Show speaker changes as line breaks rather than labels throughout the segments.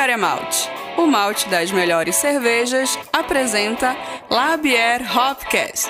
Império Malte, o malte das melhores cervejas, apresenta Labier Hopcast.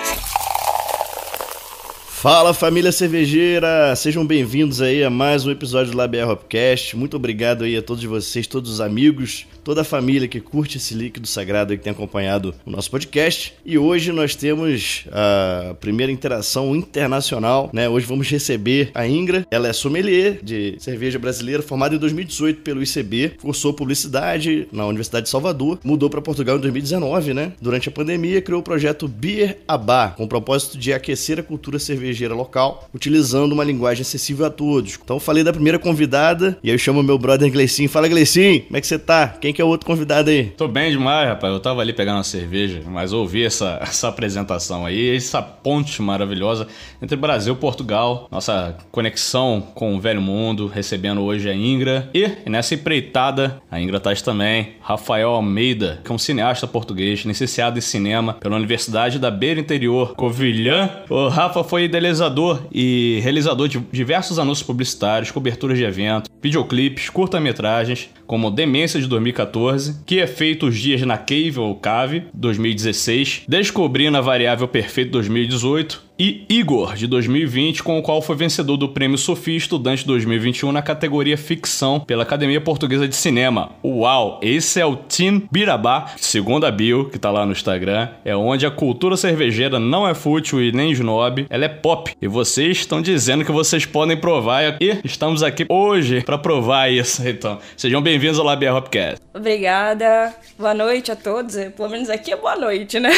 Fala, família cervejeira! Sejam bem-vindos aí a mais um episódio do Labier Hopcast. Muito obrigado aí a todos vocês, todos os amigos, toda a família que curte esse líquido sagrado aí que tem acompanhado o nosso podcast. E hoje nós temos a primeira interação internacional, né? Hoje vamos receber a Ingra. Ela é sommelier de cerveja brasileira, formada em 2018 pelo ICB, cursou publicidade na Universidade de Salvador, mudou para Portugal em 2019, né? Durante a pandemia, criou o projeto Beer a Bar, com o propósito de aquecer a cultura cervejeira local, utilizando uma linguagem acessível a todos. Então falei da primeira convidada, e aí eu chamo meu brother Gleicinho. Fala, Gleicinho, como é que você tá? Quem que é o outro convidado aí?
Tô bem demais, rapaz. Eu tava ali pegando uma cerveja, mas ouvi essa apresentação aí, essa ponte maravilhosa entre Brasil e Portugal, nossa conexão com o velho mundo, recebendo hoje a Ingra. E nessa empreitada, a Ingra traz também Rafael Almeida, que é um cineasta português, licenciado em cinema pela Universidade da Beira Interior, Covilhã. O Rafa foi idealizador e realizador de diversos anúncios publicitários, coberturas de eventos, videoclipes, curta-metragens, como Demência de 2014, Que Efeito os Dias na Cave ou Cave, 2016, Descobrindo a Variável Perfeita, 2018, e Igor, de 2020, com o qual foi vencedor do Prêmio Sofia Estudante 2021 na categoria Ficção pela Academia Portuguesa de Cinema. Uau! Esse é o Team Beer a Bar, segundo a bio, que tá lá no Instagram, é onde a cultura cervejeira não é fútil e nem snob, ela é pop. E vocês estão dizendo que vocês podem provar, e estamos aqui hoje para provar isso. Então, sejam bem-vindos ao Labier Hopcast.
Obrigada, boa noite a todos, pelo menos aqui é boa noite, né?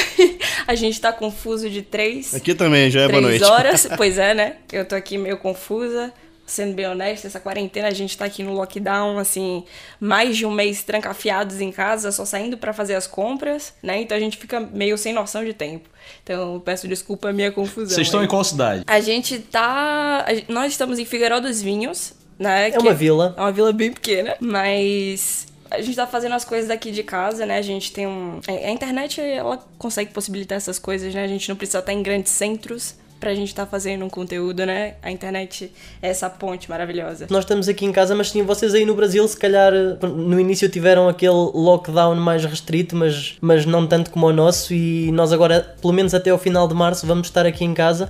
A gente tá confuso de 3...
Aqui também já é boa noite.
3 horas, pois é, né? Eu tô aqui meio confusa, sendo bem honesta, essa quarentena a gente tá aqui no lockdown, assim, mais de um mês trancafiados em casa, só saindo pra fazer as compras, né? Então a gente fica meio sem noção de tempo. Então peço desculpa a minha confusão.
Vocês estão em qual cidade?
Nós estamos em Figueiró dos Vinhos, né?
É uma vila.
É uma vila bem pequena, mas a gente tá fazendo as coisas daqui de casa, né? A gente tem a internet, ela consegue possibilitar essas coisas, né? A gente não precisa estar em grandes centros pra gente estar fazendo um conteúdo, né? A internet é essa ponte maravilhosa.
Nós estamos aqui em casa, mas sim, vocês aí no Brasil, se calhar, no início tiveram aquele lockdown mais restrito, mas não tanto como o nosso, e nós agora, pelo menos até ao final de março, vamos estar aqui em casa.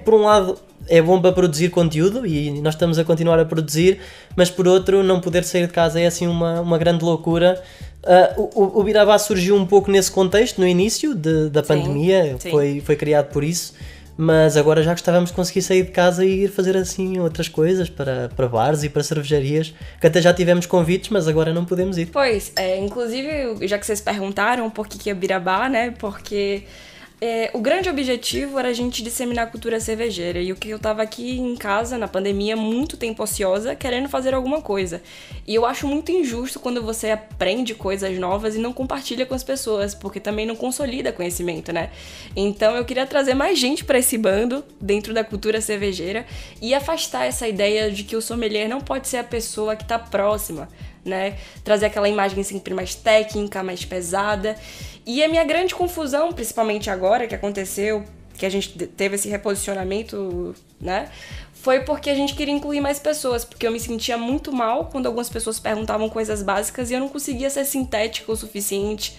Por um lado, é bom para produzir conteúdo, e nós estamos a continuar a produzir, mas por outro, não poder sair de casa é assim uma grande loucura. O Beer a Bar surgiu um pouco nesse contexto, no início da pandemia,
sim.
Foi criado por isso. Mas agora já gostávamos de conseguir sair de casa e ir fazer assim outras coisas para bares e para cervejarias, que até já tivemos convites, mas agora não podemos ir.
Pois, inclusive, já que vocês perguntaram por que é Beer a Bar, né? Porque o grande objetivo era a gente disseminar a cultura cervejeira. E o que eu tava aqui em casa, na pandemia, muito tempo ociosa, querendo fazer alguma coisa. E eu acho muito injusto quando você aprende coisas novas e não compartilha com as pessoas, porque também não consolida conhecimento, né? Então eu queria trazer mais gente pra esse bando, dentro da cultura cervejeira, e afastar essa ideia de que o sommelier não pode ser a pessoa que tá próxima, né? Trazer aquela imagem sempre mais técnica, mais pesada. E a minha grande confusão, principalmente agora que aconteceu, que a gente teve esse reposicionamento, né? Foi porque a gente queria incluir mais pessoas, porque eu me sentia muito mal quando algumas pessoas perguntavam coisas básicas e eu não conseguia ser sintética o suficiente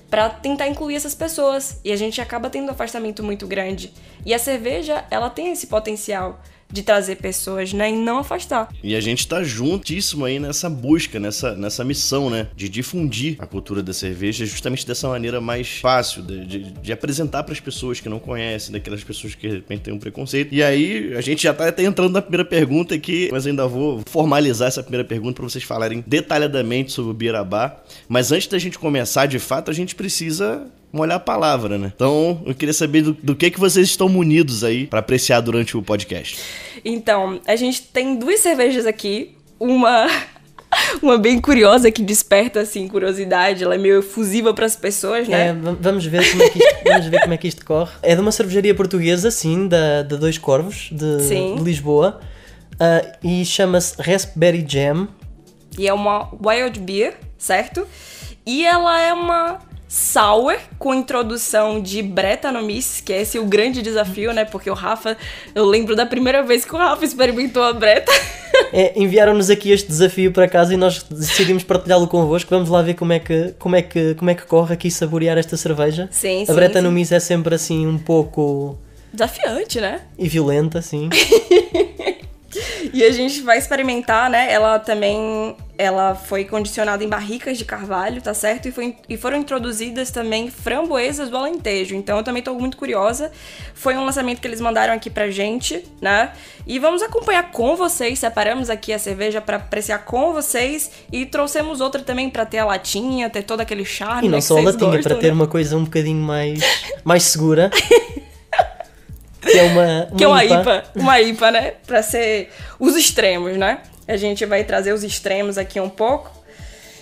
pra tentar incluir essas pessoas. E a gente acaba tendo um afastamento muito grande. E a cerveja, ela tem esse potencial de trazer pessoas, né, e não afastar.
E a gente tá juntíssimo aí nessa busca, nessa missão, né, de difundir a cultura da cerveja justamente dessa maneira mais fácil, de apresentar para as pessoas que não conhecem, daquelas pessoas que de repente têm um preconceito. E aí, a gente já tá até entrando na primeira pergunta aqui, mas ainda vou formalizar essa primeira pergunta para vocês falarem detalhadamente sobre o Beer a Bar. Mas antes da gente começar, de fato, a gente precisa molhar a palavra, né? Então, eu queria saber do que vocês estão munidos aí para apreciar durante o podcast.
Então, a gente tem 2 cervejas aqui, uma bem curiosa que desperta, assim, curiosidade, ela é meio efusiva para as pessoas, né?
Vamos ver como é que isto corre. É de uma cervejaria portuguesa, sim, da Dois Corvos, de Lisboa, e chama-se Raspberry Jam.
E é uma Wild Beer, certo? E ela é uma sour com introdução de Brettanomyces, que é o grande desafio, né? Porque o Rafa, eu lembro da primeira vez que o Rafa experimentou a Bretta.
Enviaram-nos aqui este desafio para casa e nós decidimos partilhá-lo convosco. Vamos lá ver como é que corre aqui saborear esta cerveja.
Sim,
a Breta
sim.
no Miss é sempre assim um pouco...
Desafiante, né?
e violenta, sim.
E a gente vai experimentar, né? Ela foi condicionada em barricas de carvalho, tá certo? E foram introduzidas também framboesas do Alentejo. Então eu também tô muito curiosa. Foi um lançamento que eles mandaram aqui pra gente, né? E vamos acompanhar com vocês. Separamos aqui a cerveja pra apreciar com vocês. E trouxemos outra também pra ter a latinha, ter todo aquele charme.
E não
né,
só a
que vocês
latinha,
gostam,
para ter
né?
uma coisa um bocadinho mais segura. Que é uma
Que é uma IPA. Uma IPA, né? Pra ser os extremos, né? A gente vai trazer os extremos aqui um pouco.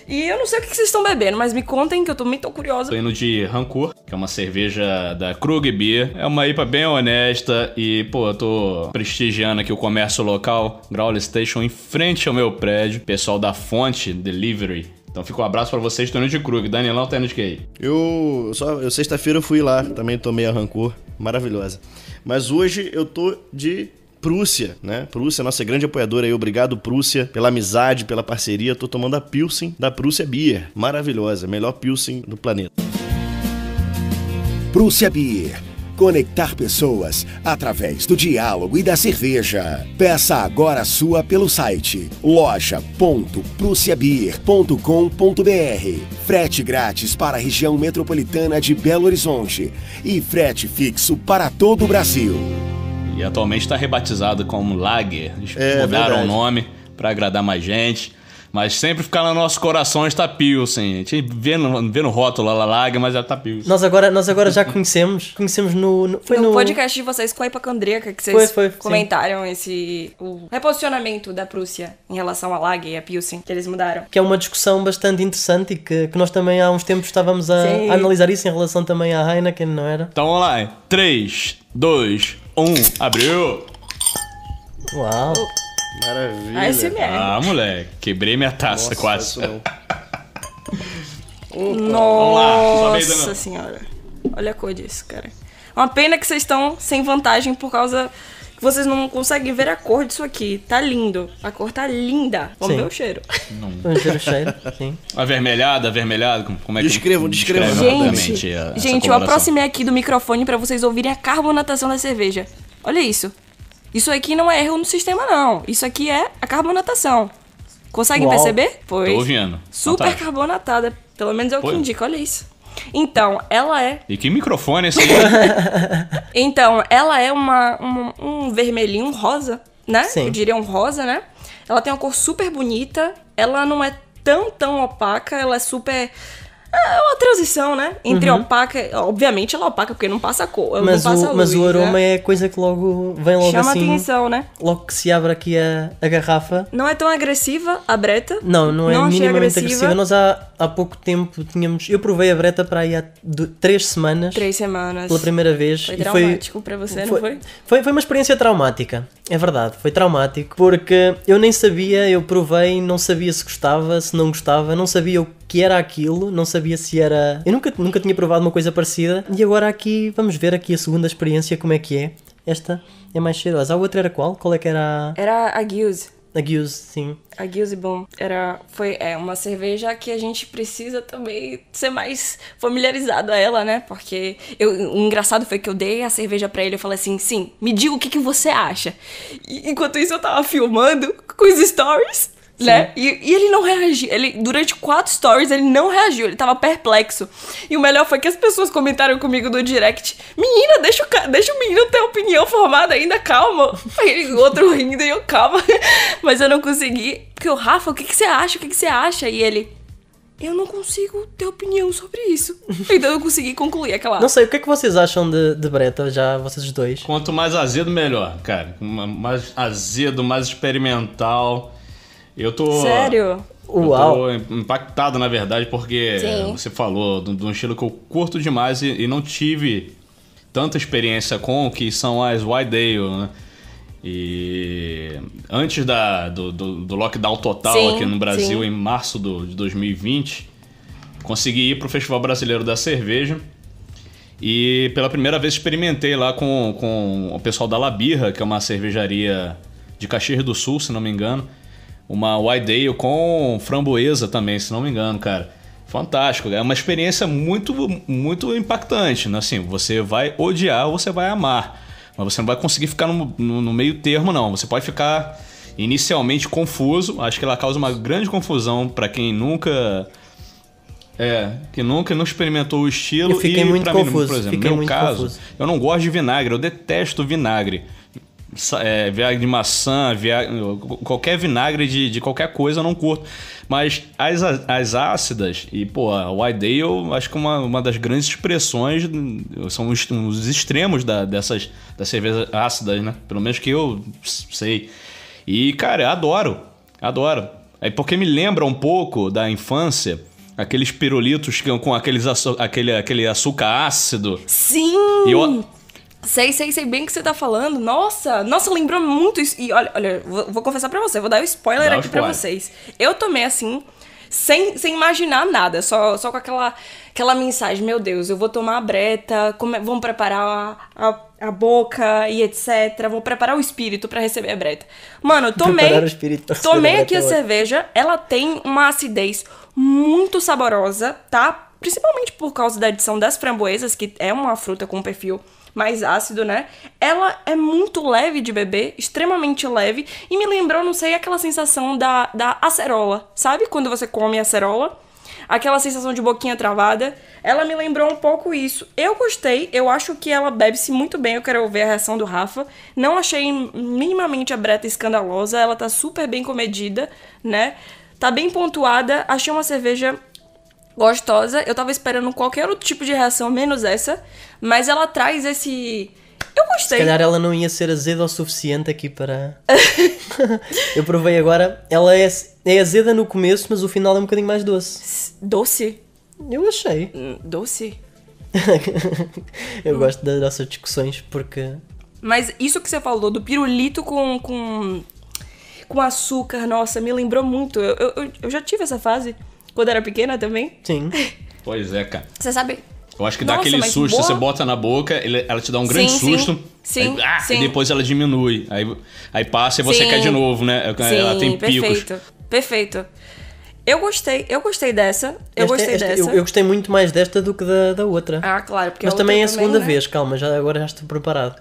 E eu não sei o que vocês estão bebendo, mas me contem que eu também tô curiosa.
Tô indo de Rancor, que é uma cerveja da Krug Beer. É uma IPA bem honesta e, pô, eu tô prestigiando aqui o comércio local, Growler Station, em frente ao meu prédio. Pessoal da Fonte Delivery. Então fica um abraço pra vocês, tô indo de Krug. Danilão tá indo de quê?
Eu sexta-feira eu fui lá, também tomei a Rancor, maravilhosa. Mas hoje eu tô de Prússia, né? Prússia, nossa grande apoiadora aí. Obrigado, Prússia, pela amizade, pela parceria. Tô tomando a Pilsen da Prússia Beer. Maravilhosa, melhor Pilsen do planeta.
Prússia Beer. Conectar pessoas através do diálogo e da cerveja. Peça agora a sua pelo site loja.prussiabeer.com.br. Frete grátis para a região metropolitana de Belo Horizonte e frete fixo para todo o Brasil.
E atualmente tá rebatizado como Lager. Eles mudaram
verdade.
o nome pra agradar mais gente. Mas sempre ficar nos nossos corações tá Pilsen. A gente vê no rótulo lá Lager, mas ela tá Pilsen.
Nós agora já conhecemos foi
No
no
podcast de vocês com a hipocondríaca que vocês
Foi,
comentaram o reposicionamento da Prússia em relação à Lager e a Pilsen, que eles mudaram.
que é uma discussão bastante interessante e que nós também há uns tempos estávamos
Sim.
a analisar isso em relação também à Heineken, não era?
Então vamos lá. 3, 2, 1, abriu!
Uau!
Maravilha.
ASMR.
Ah, moleque, quebrei minha taça
Nossa,
quase.
isso não.
sobe aí, Danilo.
Nossa senhora. Olha a cor disso, cara. Uma pena que vocês estão sem vantagem por causa que vocês não conseguem ver a cor disso aqui. Tá lindo. A cor tá linda. Vamos
Sim.
ver o cheiro.
Vamos ver o cheiro, sim.
Avermelhado, como é que...
Descrevam.
descreve
Gente,
rapidamente essa
Gente, eu
coloração?
aproximei aqui do microfone pra vocês ouvirem a carbonatação da cerveja. Olha isso. Isso aqui não é erro no sistema, não. Isso aqui é a carbonatação. Conseguem
Uau.
perceber?
Tô ouvindo.
Super
Fantástico.
carbonatada. Pelo menos é o que
Foi.
indica, olha isso. Então, ela é
E que microfone é esse aí?
um vermelhinho, um rosa, né?
Sim.
Eu diria um rosa, né? Ela tem uma cor super bonita. Ela não é tão opaca. Ela é super... É uma transição, né? Entre opaca... Obviamente ela é opaca, porque não passa cor.
Mas,
não passa
mas o
luz,
aroma
né?
é coisa que logo vem logo
Chama
assim.
atenção, né?
Logo que se abre aqui a garrafa.
Não é tão agressiva a Breta.
Não é
achei
minimamente agressiva. Nós há pouco tempo tínhamos... Eu provei a Breta para aí há 3 semanas.
3 semanas.
Pela primeira vez.
Foi
e
traumático pra você, não foi?
Foi uma experiência traumática. É verdade, foi traumático. Porque eu nem sabia, eu provei, não sabia se gostava, se não gostava, não sabia o que era aquilo, não sabia se era... Eu nunca tinha provado uma coisa parecida. E agora aqui, vamos ver aqui a segunda experiência, como é que é. Esta é mais cheirosa. A outra era qual? Qual é que era
Era a Guild.
a Guiuse, sim.
A Guild Boom foi uma cerveja que a gente precisa também ser mais familiarizado a ela, né? Porque o engraçado foi que eu dei a cerveja pra ele, eu falei assim, sim, me diga o que você acha. E, enquanto isso eu tava filmando com os stories, né? E ele não reagiu. Durante 4 stories ele não reagiu, ele tava perplexo. E o melhor foi que as pessoas comentaram comigo no direct: menina, deixa o menino ter opinião formada ainda, calma. Aí o outro rindo e eu, calma. Mas eu não consegui. Porque o Rafa, o que você acha? O que você acha? E ele: eu não consigo ter opinião sobre isso. Então eu consegui concluir aquela...
Não sei, o que é que vocês acham de Breta, já vocês dois?
Quanto mais azedo, melhor, cara. Mais azedo, mais experimental. Eu tô...
Sério?
Uau!
Eu tô impactado, na verdade, porque
Sim.
você falou de um estilo que eu curto demais e não tive tanta experiência com, que são as White Ale, né? E antes do lockdown total
Sim,
aqui no Brasil,
sim.
em março de 2020, consegui ir pro Festival Brasileiro da Cerveja e pela primeira vez experimentei lá com o pessoal da La Birra, que é uma cervejaria de Caxias do Sul, se não me engano. Uma White Ale com framboesa também, se não me engano, cara. Fantástico, é uma experiência muito, muito impactante, né? Assim, você vai odiar ou você vai amar. Mas você não vai conseguir ficar no meio termo, não. Você pode ficar inicialmente confuso. Acho que ela causa uma grande confusão para quem nunca... que nunca não experimentou o estilo.
Eu fiquei muito confuso.
Por exemplo, no meu caso, eu não gosto de vinagre. Eu detesto vinagre. Vinagre de maçã, qualquer vinagre de qualquer coisa eu não curto. Mas as ácidas, e pô, a White Ale, eu acho que uma das grandes expressões são os extremos das cervejas ácidas, né? Pelo menos que eu sei. E, cara, adoro. É porque me lembra um pouco da infância, aqueles pirulitos com aquele açúcar ácido.
Sim! Sei bem o que você tá falando. Nossa, lembrou muito isso. E olha, vou confessar pra você, vou dar um spoiler aqui pra vocês. Eu tomei assim, sem imaginar nada, só com aquela mensagem, meu Deus, eu vou tomar a breta, vamos preparar a boca e etc. Vou preparar o espírito pra receber a breta. Mano, tomei aqui a cerveja, ela tem uma acidez muito saborosa, tá? Principalmente por causa da adição das framboesas, que é uma fruta com um perfil mais ácido, né? Ela é muito leve de beber, extremamente leve, e me lembrou, não sei, aquela sensação da acerola, sabe? Quando você come acerola, aquela sensação de boquinha travada, ela me lembrou um pouco isso. Eu gostei, eu acho que ela bebe-se muito bem, eu quero ver a reação do Rafa. Não achei minimamente a breta escandalosa, ela tá super bem comedida, né? Tá bem pontuada, achei uma cerveja gostosa. Eu tava esperando qualquer outro tipo de reação, menos essa. Mas ela traz esse... Eu gostei.
Se calhar ela não ia ser azeda o suficiente aqui para... Eu provei agora. Ela é azeda no começo, mas o final é um bocadinho mais doce.
Doce?
Eu achei.
Doce?
Eu gosto das nossas discussões porque...
Mas isso que você falou do pirulito com açúcar, nossa, me lembrou muito. Eu já tive essa fase. Quando era pequena também?
Sim.
Pois é, cara.
Você sabe...
Eu acho que dá aquele susto, você bota na boca, ela te dá um grande susto,
sim,
e depois ela diminui. Aí passa e você quer de novo, né? Ela tem picos.
Perfeito. Eu gostei dessa. Eu
gostei muito mais desta do que da outra.
Ah, claro. Porque
mas também é a segunda vez, calma, agora já estou preparado.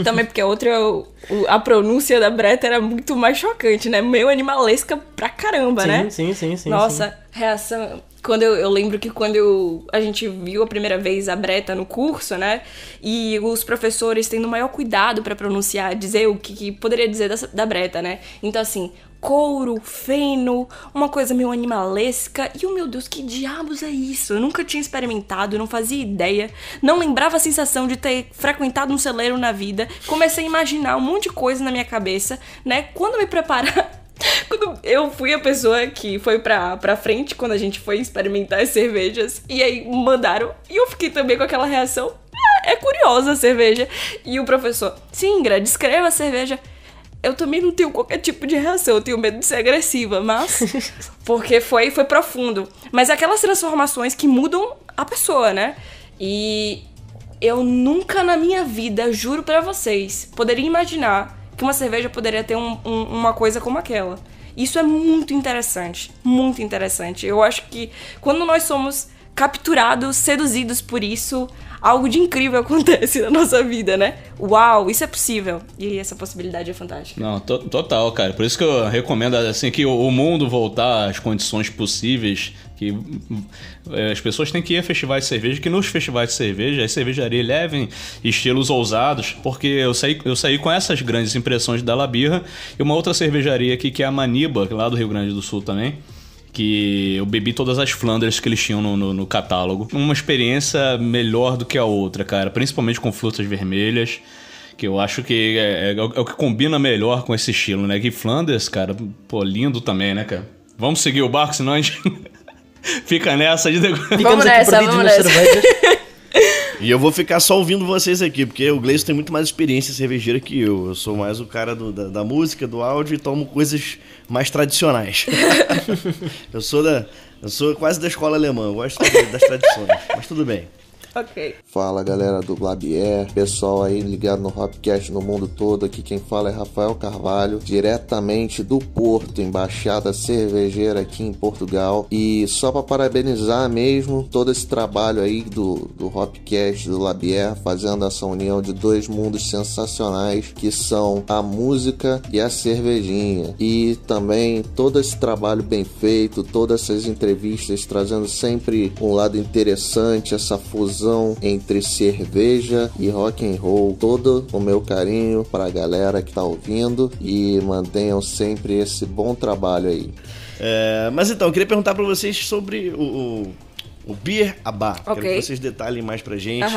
Também porque a outra, a pronúncia da breta era muito mais chocante, né? Meio animalesca pra caramba, né?
Sim.
Nossa, reação... Eu lembro que quando a gente viu a primeira vez a breta no curso, né? E os professores tendo o maior cuidado pra pronunciar, dizer o que poderia dizer da breta, né? Então, assim, couro, feno, uma coisa meio animalesca. E, meu Deus, que diabos é isso? Eu nunca tinha experimentado, não fazia ideia. Não lembrava a sensação de ter frequentado um celeiro na vida. Comecei a imaginar um monte de coisa na minha cabeça, né? Quando me preparar... Quando eu fui a pessoa que foi pra frente quando a gente foi experimentar as cervejas, e aí mandaram, e eu fiquei também com aquela reação, é curiosa a cerveja. E o professor, sim, Ingra, descreva a cerveja. Eu também não tenho qualquer tipo de reação, eu tenho medo de ser agressiva, mas... Porque foi profundo. Mas aquelas transformações que mudam a pessoa, né? E eu nunca na minha vida, juro pra vocês, poderia imaginar que uma cerveja poderia ter uma coisa como aquela. Isso é muito interessante, muito interessante. Eu acho que quando nós somos capturados, seduzidos por isso, algo de incrível acontece na nossa vida, né? Uau, isso é possível. E essa possibilidade é fantástica.
Não, total, cara. Por isso que eu recomendo assim, que o mundo voltar às condições possíveis, que as pessoas têm que ir a festivais de cerveja, que nos festivais de cerveja, as cervejarias levem estilos ousados, porque eu saí com essas grandes impressões da La Birra, e uma outra cervejaria aqui, que é a Maniba, lá do Rio Grande do Sul também, que eu bebi todas as Flanders que eles tinham no catálogo. Uma experiência melhor do que a outra, cara, principalmente com frutas vermelhas, que eu acho que é o que combina melhor com esse estilo, né? Que Flanders, cara, pô, lindo também, né, cara? Vamos seguir o barco, senão a gente fica nessa de...
Ficamos aqui perdidos nas cervejas.
E eu vou ficar só ouvindo vocês aqui, porque o Gleison tem muito mais experiência cervejeira que eu. Eu sou mais o cara da música, do áudio, e tomo coisas mais tradicionais. Eu sou quase da escola alemã, eu gosto das tradições, mas tudo bem.
Ok.
Fala galera do Labier, pessoal aí ligado no Hopcast no mundo todo, aqui quem fala é Rafael Carvalho, diretamente do Porto, embaixada cervejeira aqui em Portugal, e só para parabenizar mesmo todo esse trabalho aí do Hopcast, do Labier, fazendo essa união de dois mundos sensacionais que são a música e a cervejinha, e também todo esse trabalho bem feito, todas essas entrevistas trazendo sempre um lado interessante, essa fusão entre cerveja e rock and roll. Todo o meu carinho para a galera que tá ouvindo e mantenham sempre esse bom trabalho aí.
Mas então, eu queria perguntar para vocês sobre o Beer a Bar.
Okay.
Quero que vocês detalhem mais pra gente,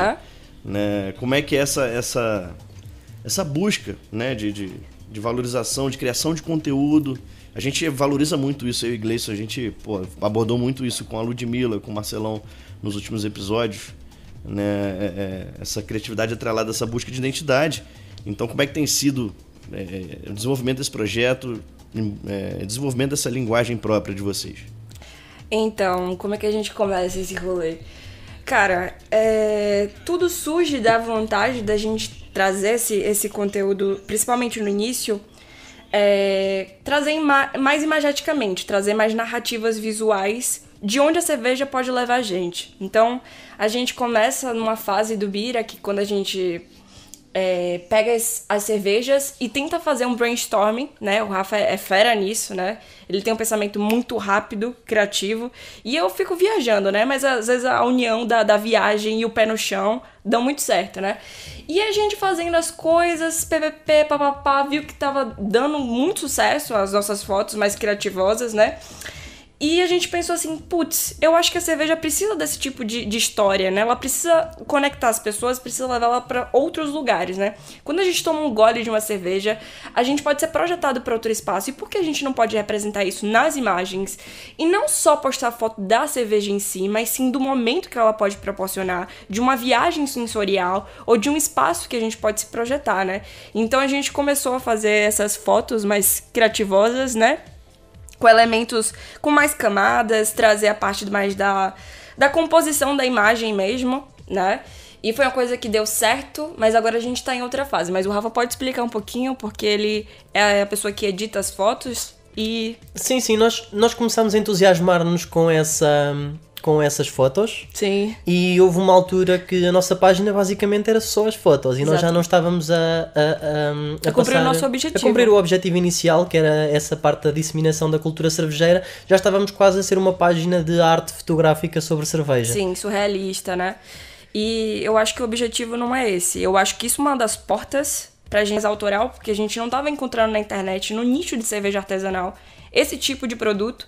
né, como é que é essa busca, né, de valorização, de criação de conteúdo. A gente valoriza muito isso, eu e o Gleison, a gente abordou muito isso com a Ludmilla, com o Marcelão nos últimos episódios, né, essa criatividade atrelada a essa busca de identidade. Então, como é que tem sido o desenvolvimento desse projeto, desenvolvimento dessa linguagem própria de vocês?
Então, como é que a gente começa esse rolê? Cara, tudo surge da vontade da gente trazer esse conteúdo, principalmente no início, trazer mais imageticamente, trazer mais narrativas visuais de onde a cerveja pode levar a gente. Então, a gente começa numa fase do Bira que quando a gente pega as cervejas e tenta fazer um brainstorming, né? O Rafa é fera nisso, né? Ele tem um pensamento muito rápido, criativo, e eu fico viajando, né? Mas às vezes a união da viagem e o pé no chão dão muito certo, né? E a gente fazendo as coisas, ppp, papapá, viu que tava dando muito sucesso as nossas fotos mais criativosas, né? E a gente pensou assim, putz, eu acho que a cerveja precisa desse tipo de história, né? Ela precisa conectar as pessoas, precisa levar ela para outros lugares, né? Quando a gente toma um gole de uma cerveja, a gente pode ser projetado para outro espaço. E por que a gente não pode representar isso nas imagens? E não só postar foto da cerveja em si, mas sim do momento que ela pode proporcionar, de uma viagem sensorial ou de um espaço que a gente pode se projetar, né? Então a gente começou a fazer essas fotos mais criativosas, né? Com elementos com mais camadas, trazer a parte mais da composição da imagem mesmo, né? E foi uma coisa que deu certo, mas agora a gente tá em outra fase. Mas o Rafa pode explicar um pouquinho, porque ele é a pessoa que edita as fotos e... Sim,
nós começamos a entusiasmar-nos com essas fotos.
Sim.
E houve uma altura que a nossa página basicamente era só as fotos. E
Exato.
Nós já não estávamos a
cumprir o nosso objetivo.
A cumprir o objetivo inicial, que era essa parte da disseminação da cultura cervejeira. Já estávamos quase a ser uma página de arte fotográfica sobre cerveja.
Sim, surrealista, né? E eu acho que o objetivo não é esse. Eu acho que isso é uma das portas pra gente autoral, porque a gente não estava encontrando na internet, no nicho de cerveja artesanal, esse tipo de produto,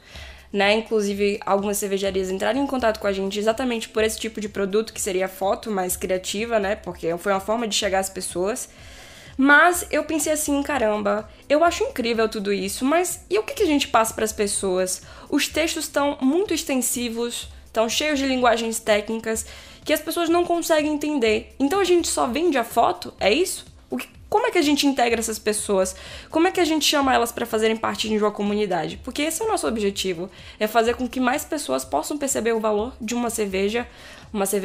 né? Inclusive, algumas cervejarias entraram em contato com a gente exatamente por esse tipo de produto, que seria foto mais criativa, né? Porque foi uma forma de chegar às pessoas. Mas eu pensei assim, caramba, eu acho incrível tudo isso, mas e o que a gente passa para as pessoas? Os textos estão muito extensivos, estão cheios de linguagens técnicas que as pessoas não conseguem entender. Então a gente só vende a foto? É isso? Como é que a gente integra essas pessoas? Como é que a gente chama elas para fazerem parte de uma comunidade? Porque esse é o nosso objetivo, é fazer com que mais pessoas possam perceber o valor de uma cerveja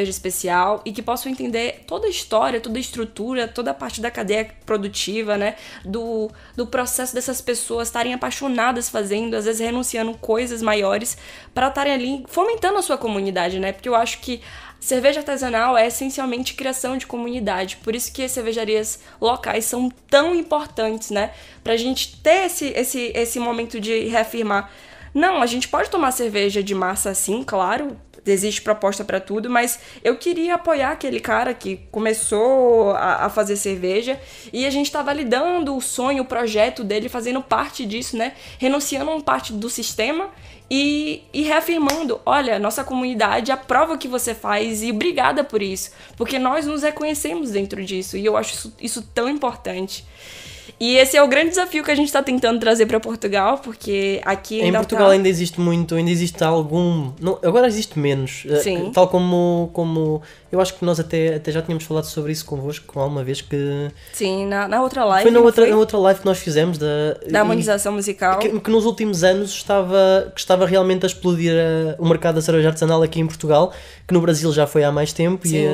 especial, e que possam entender toda a história, toda a estrutura, toda a parte da cadeia produtiva, né? Do processo dessas pessoas estarem apaixonadas fazendo, às vezes renunciando coisas maiores para estarem ali fomentando a sua comunidade, né? Porque eu acho que cerveja artesanal é essencialmente criação de comunidade, por isso que as cervejarias locais são tão importantes, né? Pra gente ter esse momento de reafirmar, não, a gente pode tomar cerveja de massa sim, claro, existe proposta pra tudo, mas eu queria apoiar aquele cara que começou a fazer cerveja e a gente tá validando o sonho, o projeto dele, fazendo parte disso, né? Renunciando a uma parte do sistema e reafirmando, olha, nossa comunidade aprova o que você faz e obrigada por isso, porque nós nos reconhecemos dentro disso e eu acho isso tão importante. E esse é o grande desafio que a gente está tentando trazer para Portugal, porque aqui ainda
em Portugal ainda existe muito, ainda existe algum... Não, agora existe menos.
Sim.
Tal como... Eu acho que nós até já tínhamos falado sobre isso convosco alguma vez que...
Sim, na outra live.
Foi na outra live que nós fizemos da
harmonização musical.
Que nos últimos anos estava realmente a explodir o mercado da cerveja artesanal aqui em Portugal, que no Brasil já foi há mais tempo.
Sim,
e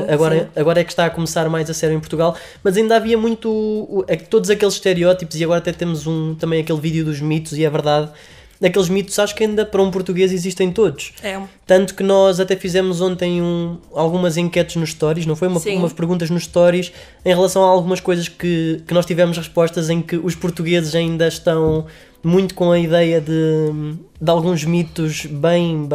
agora é que está a começar mais a sério em Portugal, mas ainda havia muito todos aqueles estereótipos, e agora até temos também aquele vídeo dos mitos, e é verdade, aqueles mitos acho que ainda para um português existem todos. Tanto que nós até fizemos ontem algumas enquetes nos stories, não foi? Umas perguntas nos stories em relação a algumas coisas que nós tivemos respostas em que os portugueses ainda estão muito com a ideia de alguns mitos bem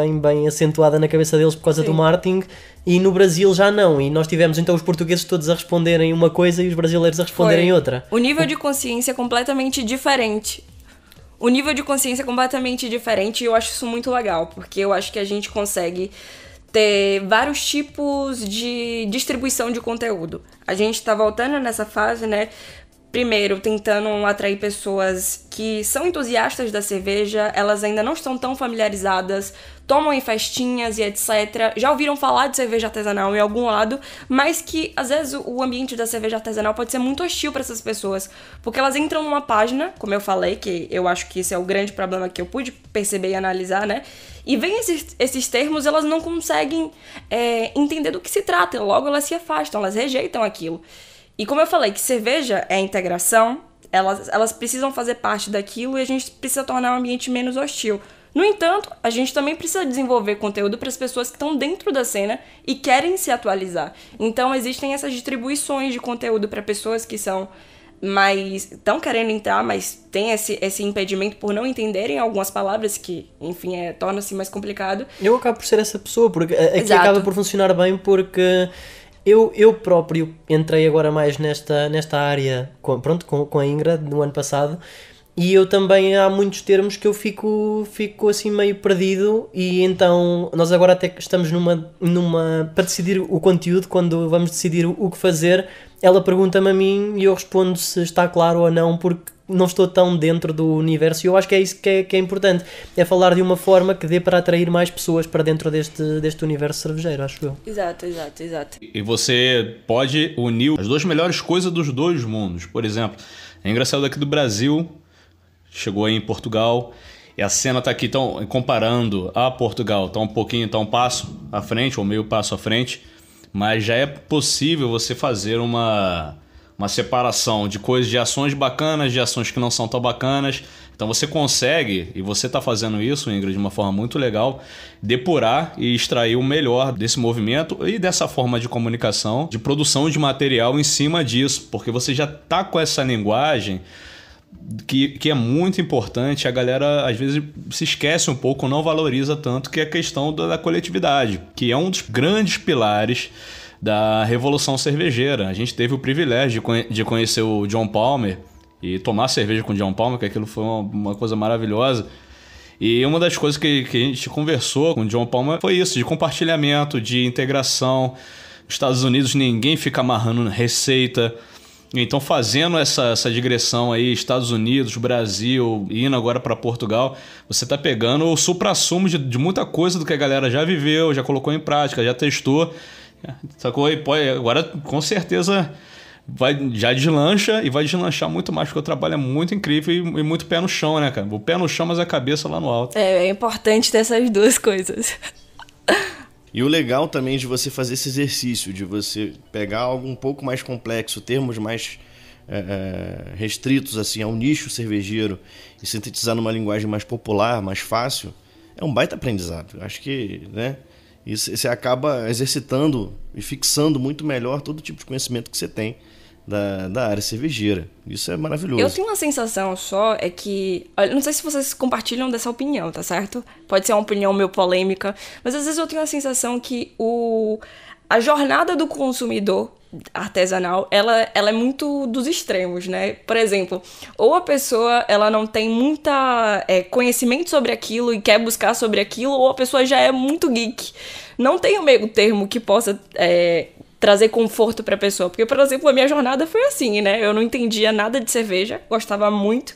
acentuada na cabeça deles por causa do marketing, e no Brasil já não, e nós tivemos então os portugueses todos a responderem uma coisa e os brasileiros a responderem outra.
O nível de consciência é completamente diferente. E eu acho isso muito legal, porque eu acho que a gente consegue ter vários tipos de distribuição de conteúdo. A gente tá voltando nessa fase, né? Primeiro, tentando atrair pessoas que são entusiastas da cerveja, elas ainda não estão tão familiarizadas, tomam em festinhas e etc. Já ouviram falar de cerveja artesanal em algum lado, mas que às vezes o ambiente da cerveja artesanal pode ser muito hostil para essas pessoas, porque elas entram numa página, como eu falei, que eu acho que esse é o grande problema que eu pude perceber e analisar, né? E vem esses termos, elas não conseguem entender do que se trata, logo elas se afastam, elas rejeitam aquilo. E como eu falei, que cerveja é integração, elas precisam fazer parte daquilo e a gente precisa tornar o ambiente menos hostil. No entanto, a gente também precisa desenvolver conteúdo para as pessoas que estão dentro da cena e querem se atualizar. Então, existem essas distribuições de conteúdo para pessoas que são estão querendo entrar, mas tem esse impedimento por não entenderem algumas palavras que, enfim, torna-se mais complicado.
Eu acabo por ser essa pessoa, porque aqui acaba por funcionar bem, porque... Eu próprio entrei agora mais nesta área com a Ingrid no ano passado, e eu também há muitos termos que eu fico assim meio perdido, e então nós agora até estamos para decidir o conteúdo, quando vamos decidir o que fazer, ela pergunta-me a mim e eu respondo se está claro ou não, porque não estou tão dentro do universo, e eu acho que é isso que é importante, é falar de uma forma que dê para atrair mais pessoas para dentro deste universo cervejeiro, acho eu.
Exato.
E você pode unir as duas melhores coisas dos dois mundos. Por exemplo, é engraçado daqui do Brasil, chegou aí em Portugal, e a cena está aqui comparando a Portugal, está um passo à frente, ou meio passo à frente, mas já é possível você fazer uma separação de coisas, de ações bacanas, de ações que não são tão bacanas. Então você consegue, e você está fazendo isso, Ingrid, de uma forma muito legal, depurar e extrair o melhor desse movimento e dessa forma de comunicação, de produção de material em cima disso, porque você já está com essa linguagem que é muito importante. A galera às vezes se esquece um pouco, não valoriza tanto, que é a questão da coletividade, que é um dos grandes pilares da Revolução Cervejeira. A gente teve o privilégio de conhecer o John Palmer e tomar cerveja com o John Palmer, que aquilo foi uma coisa maravilhosa. E uma das coisas que a gente conversou com o John Palmer foi isso, de compartilhamento, de integração. Nos Estados Unidos ninguém fica amarrando receita. Então, fazendo essa digressão aí, Estados Unidos, Brasil, indo agora para Portugal, você tá pegando o supra-sumo de muita coisa do que a galera já viveu, já colocou em prática, já testou. Sacou? E agora, com certeza, já deslancha, e vai deslanchar muito mais, porque o trabalho é muito incrível e muito pé no chão, né, cara? O pé no chão, mas a cabeça lá no alto.
É importante ter essas duas coisas.
E o legal também de você fazer esse exercício, de você pegar algo um pouco mais complexo, termos mais restritos assim, ao nicho cervejeiro, e sintetizar numa linguagem mais popular, mais fácil, é um baita aprendizado. Eu acho que, né, isso, você acaba exercitando e fixando muito melhor todo tipo de conhecimento que você tem da área cervejeira. Isso é maravilhoso.
Eu tenho uma sensação só, é que... Não sei se vocês compartilham dessa opinião, tá certo? Pode ser uma opinião meio polêmica, mas às vezes eu tenho a sensação que a jornada do consumidor artesanal, ela é muito dos extremos, né? Por exemplo, ou a pessoa ela não tem muita conhecimento sobre aquilo e quer buscar sobre aquilo, ou a pessoa já é muito geek. Não tem o meio termo que possa trazer conforto pra pessoa. Porque, por exemplo, a minha jornada foi assim, né? Eu não entendia nada de cerveja, gostava muito.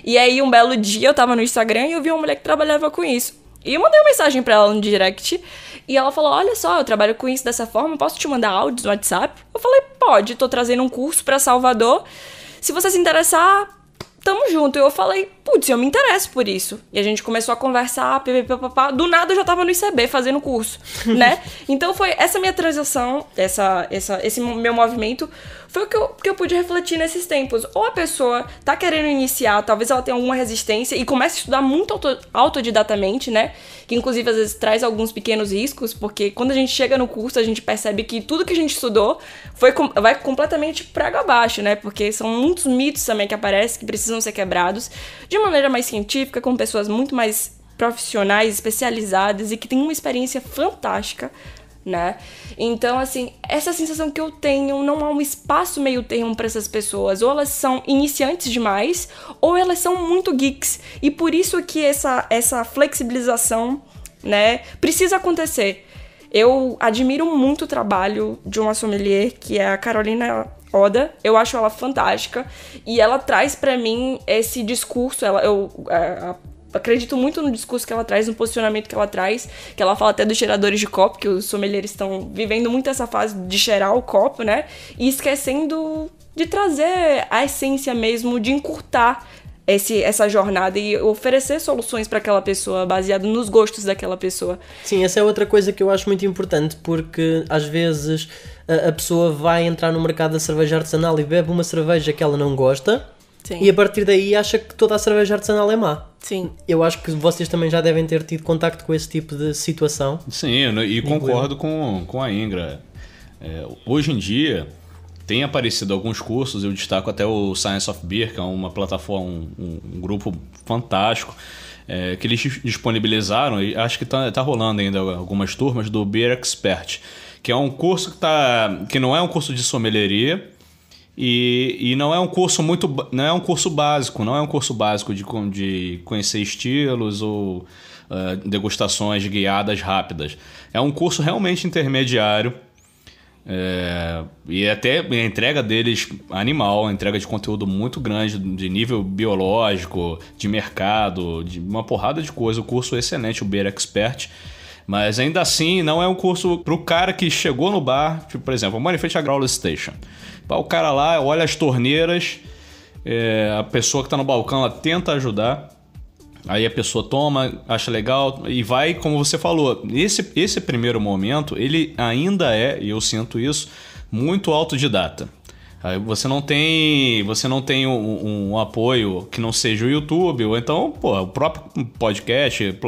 E aí, um belo dia, eu tava no Instagram e eu vi uma mulher que trabalhava com isso. E eu mandei uma mensagem pra ela no direct e ela falou, olha só, eu trabalho com isso dessa forma, posso te mandar áudios no WhatsApp? Eu falei, pode, tô trazendo um curso pra Salvador. Se você se interessar, tamo junto. E eu falei, putz, eu me interesso por isso. E a gente começou a conversar, papapá. Do nada eu já tava no ICB fazendo curso, né? Então foi essa minha transação, esse meu movimento, foi o que eu pude refletir nesses tempos. Ou a pessoa tá querendo iniciar, talvez ela tenha alguma resistência e comece a estudar muito autodidatamente, né? Que inclusive às vezes traz alguns pequenos riscos, porque quando a gente chega no curso, a gente percebe que tudo que a gente estudou vai completamente por água abaixo, né? Porque são muitos mitos também que aparecem, que precisam ser quebrados de maneira mais científica, com pessoas muito mais profissionais, especializadas e que têm uma experiência fantástica, né? Então, assim, essa sensação que eu tenho, não há um espaço meio termo para essas pessoas. Ou elas são iniciantes demais, ou elas são muito geeks. E por isso que essa flexibilização, né, precisa acontecer. Eu admiro muito o trabalho de uma sommelier, que é a Carolina Oda. Eu acho ela fantástica. E ela traz pra mim esse discurso, acredito muito no discurso que ela traz, no posicionamento que ela traz, que ela fala até dos cheiradores de copo, que os sommeliers estão vivendo muito essa fase de cheirar o copo, né? E esquecendo de trazer a essência mesmo, de encurtar essa jornada e oferecer soluções para aquela pessoa, baseado nos gostos daquela pessoa.
Sim, essa é outra coisa que eu acho muito importante, porque às vezes a pessoa vai entrar no mercado da cerveja artesanal e bebe uma cerveja que ela não gosta. Sim. E a partir daí acha que toda a cerveja artesanal é má.
Sim.
Eu acho que vocês também já devem ter tido contacto com esse tipo de situação.
Sim, e concordo com a Ingra. Hoje em dia tem aparecido alguns cursos, eu destaco até o Science of Beer, que é uma plataforma, um grupo fantástico, que eles disponibilizaram, e acho que tá rolando ainda algumas turmas do Beer Expert, que é um curso que não é um curso de sommelieria, e não é um curso não é um curso básico de conhecer estilos ou degustações guiadas rápidas. É um curso realmente intermediário, e até a entrega deles animal, a entrega de conteúdo muito grande, de nível biológico, de mercado, de uma porrada de coisa. O curso é excelente, o Beer Expert. Mas ainda assim, não é um curso pro cara que chegou no bar, tipo, por exemplo, o Manufacturing Growler Station. O cara lá olha as torneiras, a pessoa que tá no balcão, ela tenta ajudar, aí a pessoa toma, acha legal e vai, como você falou, esse primeiro momento, ele ainda e eu sinto isso, muito autodidata. Aí você não tem um apoio que não seja o YouTube, ou então o próprio podcast,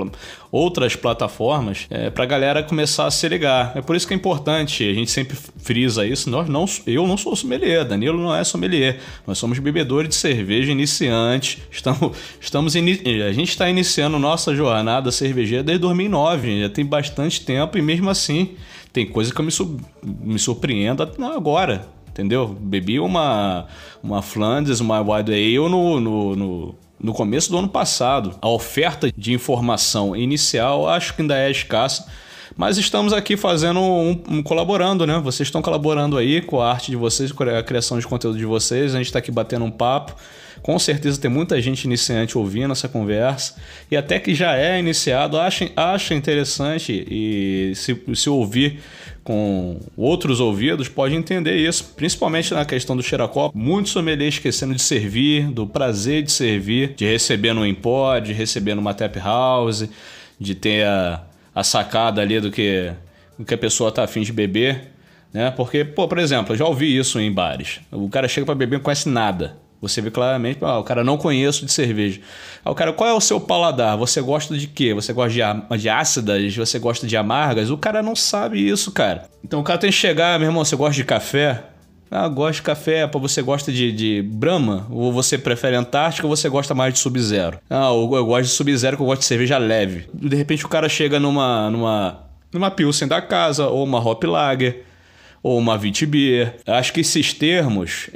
outras plataformas, pra galera começar a se ligar. É por isso que é importante, a gente sempre frisa isso, eu não sou sommelier, Danilo não é sommelier, nós somos bebedores de cerveja iniciantes, a gente está iniciando nossa jornada cervejeira desde 2009, já tem bastante tempo, e mesmo assim tem coisa que eu me surpreendo agora. Entendeu? Bebi uma Flanders, uma Wild Ale no começo do ano passado. A oferta de informação inicial acho que ainda é escassa, mas estamos aqui fazendo colaborando, né? Vocês estão colaborando aí com a arte de vocês, com a criação de conteúdo de vocês. A gente está aqui batendo um papo. Com certeza tem muita gente iniciante ouvindo essa conversa, e até que já é iniciado acha interessante, e se ouvir com outros ouvidos pode entender isso, principalmente na questão do cheiracopo. Muitos sommeliers esquecendo de servir, do prazer de servir, de receber no Empod, de receber numa tap house, de ter a sacada ali do que a pessoa tá afim de beber, né? Porque, por exemplo, eu já ouvi isso em bares, o cara chega para beber e não conhece nada. Você vê claramente, o cara não conheço de cerveja. O cara, qual é o seu paladar? Você gosta de quê? Você gosta de ácidas? Você gosta de amargas? O cara não sabe isso, cara. Então o cara tem que chegar, meu irmão, você gosta de café? Gosto de café. Você gosta de Brahma? Ou você prefere Antártica ou você gosta mais de Sub-Zero? Eu gosto de Sub-Zero, que eu gosto de cerveja leve. De repente o cara chega numa Pilsen da casa, ou uma Hop Lager, ou uma Witbier. Acho que esses termos,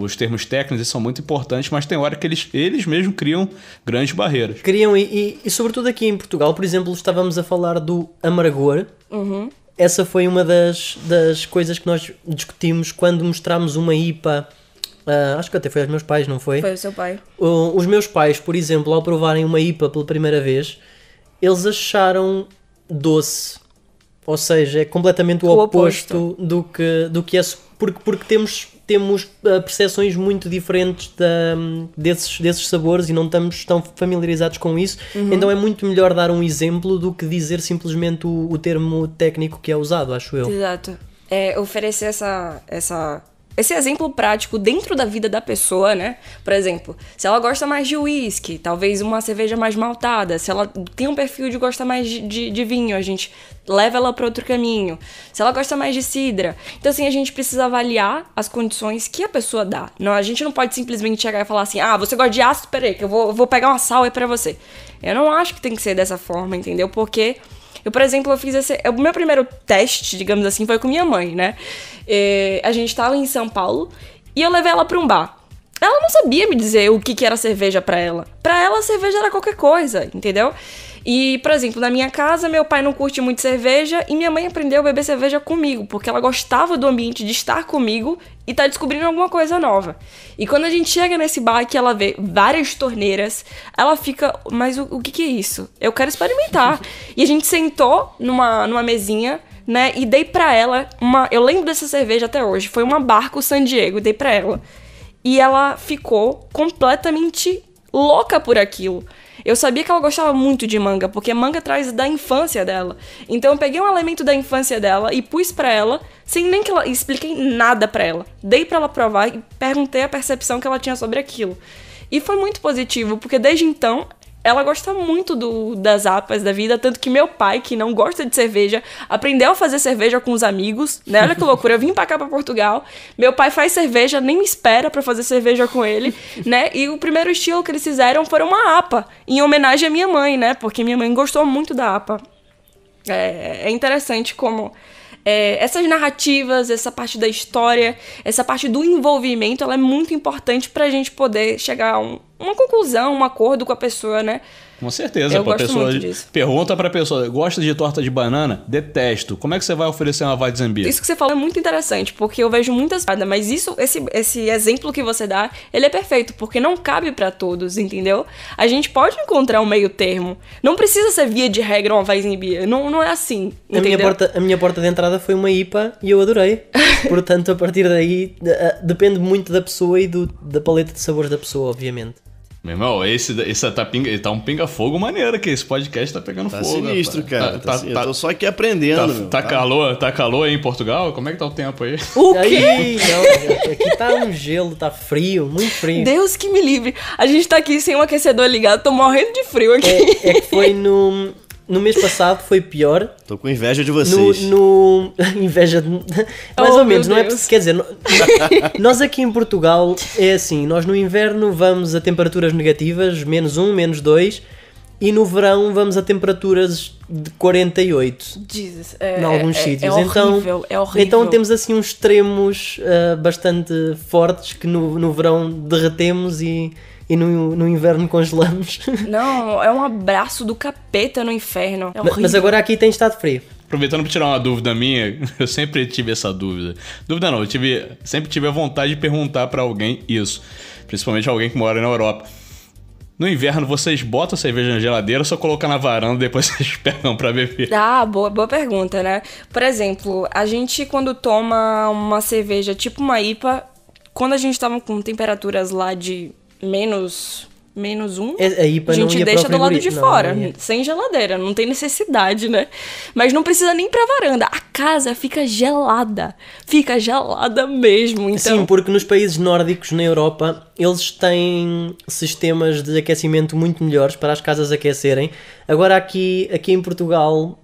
os termos técnicos, eles são muito importantes, mas tem hora que eles mesmos criam grandes barreiras.
Criam, e sobretudo aqui em Portugal, por exemplo, estávamos a falar do amargor.
Uhum.
essa foi uma das coisas que nós discutimos quando mostramos uma IPA. Acho que até foi aos meus pais, não foi?
Foi o seu pai.
Os meus pais, por exemplo, ao provarem uma IPA pela primeira vez, eles acharam doce. Ou seja, é completamente o oposto do que é. Porque temos percepções muito diferentes desses sabores e não estamos tão familiarizados com isso. Então é muito melhor dar um exemplo do que dizer simplesmente o termo técnico que é usado, acho eu.
Exato. Oferecer esse exemplo prático dentro da vida da pessoa, né? Por exemplo, se ela gosta mais de uísque, talvez uma cerveja mais maltada. Se ela tem um perfil de gostar mais de vinho, a gente leva ela para outro caminho. Se ela gosta mais de cidra. Então, assim, a gente precisa avaliar as condições que a pessoa dá. Não, a gente não pode simplesmente chegar e falar assim, você gosta de ácido? Peraí, que eu vou pegar uma sal aí pra você. Eu não acho que tem que ser dessa forma, entendeu? Porque... Eu, por exemplo, eu fiz o meu primeiro teste, digamos assim, foi com minha mãe, né? A gente tava em São Paulo e eu levei ela pra um bar. Ela não sabia me dizer o que era cerveja pra ela. Pra ela, cerveja era qualquer coisa, entendeu? E, por exemplo, na minha casa, meu pai não curte muito cerveja e minha mãe aprendeu a beber cerveja comigo, porque ela gostava do ambiente de estar comigo e tá descobrindo alguma coisa nova. E quando a gente chega nesse bar que ela vê várias torneiras, ela fica, mas o que é isso? Eu quero experimentar. E a gente sentou numa mesinha, né, e dei pra ela eu lembro dessa cerveja até hoje, foi uma Barco San Diego, dei pra ela. E ela ficou completamente louca por aquilo. Eu sabia que ela gostava muito de manga, porque manga traz da infância dela. Então eu peguei um elemento da infância dela e pus pra ela, sem nem que ela expliquei nada pra ela. Dei pra ela provar e perguntei a percepção que ela tinha sobre aquilo. E foi muito positivo, porque desde então ela gosta muito das APAs da vida, tanto que meu pai, que não gosta de cerveja, aprendeu a fazer cerveja com os amigos, né? Olha que loucura, eu vim pra cá, pra Portugal, meu pai faz cerveja, nem me espera pra fazer cerveja com ele, né? E o primeiro estilo que eles fizeram foi uma APA, em homenagem à minha mãe, né? Porque minha mãe gostou muito da APA. É interessante como... essas narrativas, essa parte da história, essa parte do envolvimento, ela é muito importante pra gente poder chegar a uma conclusão, um acordo com a pessoa, né?
Com certeza,
eu
pô, a
gosto
pessoa
muito disso.
Pergunta pra pessoa, gosta de torta de banana? Detesto. Como é que você vai oferecer uma Weizenbier?
Isso que você falou é muito interessante, porque eu vejo muitas paradas, mas esse exemplo que você dá, ele é perfeito, porque não cabe pra todos, entendeu? A gente pode encontrar um meio termo. Não precisa ser via de regra uma Weizenbier, não é assim, entendeu?
A minha porta de entrada foi uma IPA e eu adorei. Portanto, a partir daí, depende muito da pessoa e da paleta de sabores da pessoa, obviamente.
Meu irmão, esse tá um pinga-fogo maneiro que esse podcast tá pegando fogo.
Sinistro, cara. Eu tô só aqui aprendendo.
Tá calor aí em Portugal? Como é que tá o tempo aí?
O quê?
Não, aqui tá um gelo, tá frio, muito frio.
Deus que me livre. A gente tá aqui sem um aquecedor ligado, tô morrendo de frio aqui.
É que foi no mês passado, foi pior.
Tô com inveja de vocês.
Inveja de... Mais ou menos, não é? Quer dizer, nós aqui em Portugal é assim, nós no inverno vamos a temperaturas negativas, -1, -2, e no verão vamos a temperaturas de 48.
Jesus,
em alguns sítios.
É horrível.
Então temos assim uns extremos bastante fortes que no verão derretemos e no inverno congelamos.
Não, é um abraço do capeta no inferno. É horrível.
Mas agora aqui tem estado frio.
Aproveitando para tirar uma dúvida minha, eu sempre tive essa dúvida. Dúvida não, sempre tive a vontade de perguntar para alguém isso. Principalmente alguém que mora na Europa. No inverno, vocês botam a cerveja na geladeira ou só colocam na varanda e depois vocês pegam pra beber?
Boa pergunta, né? Por exemplo, a gente quando toma uma cerveja tipo uma IPA, quando a gente tava com temperaturas lá de -1,
a IPA
gente
não ia
deixa
para
do lado de fora,
não ia.
sem geladeira, não tem necessidade, né? Mas não precisa nem pra varanda, a casa fica gelada mesmo, então...
Sim, porque nos países nórdicos na Europa, eles têm sistemas de aquecimento muito melhores para as casas aquecerem. Agora aqui em Portugal...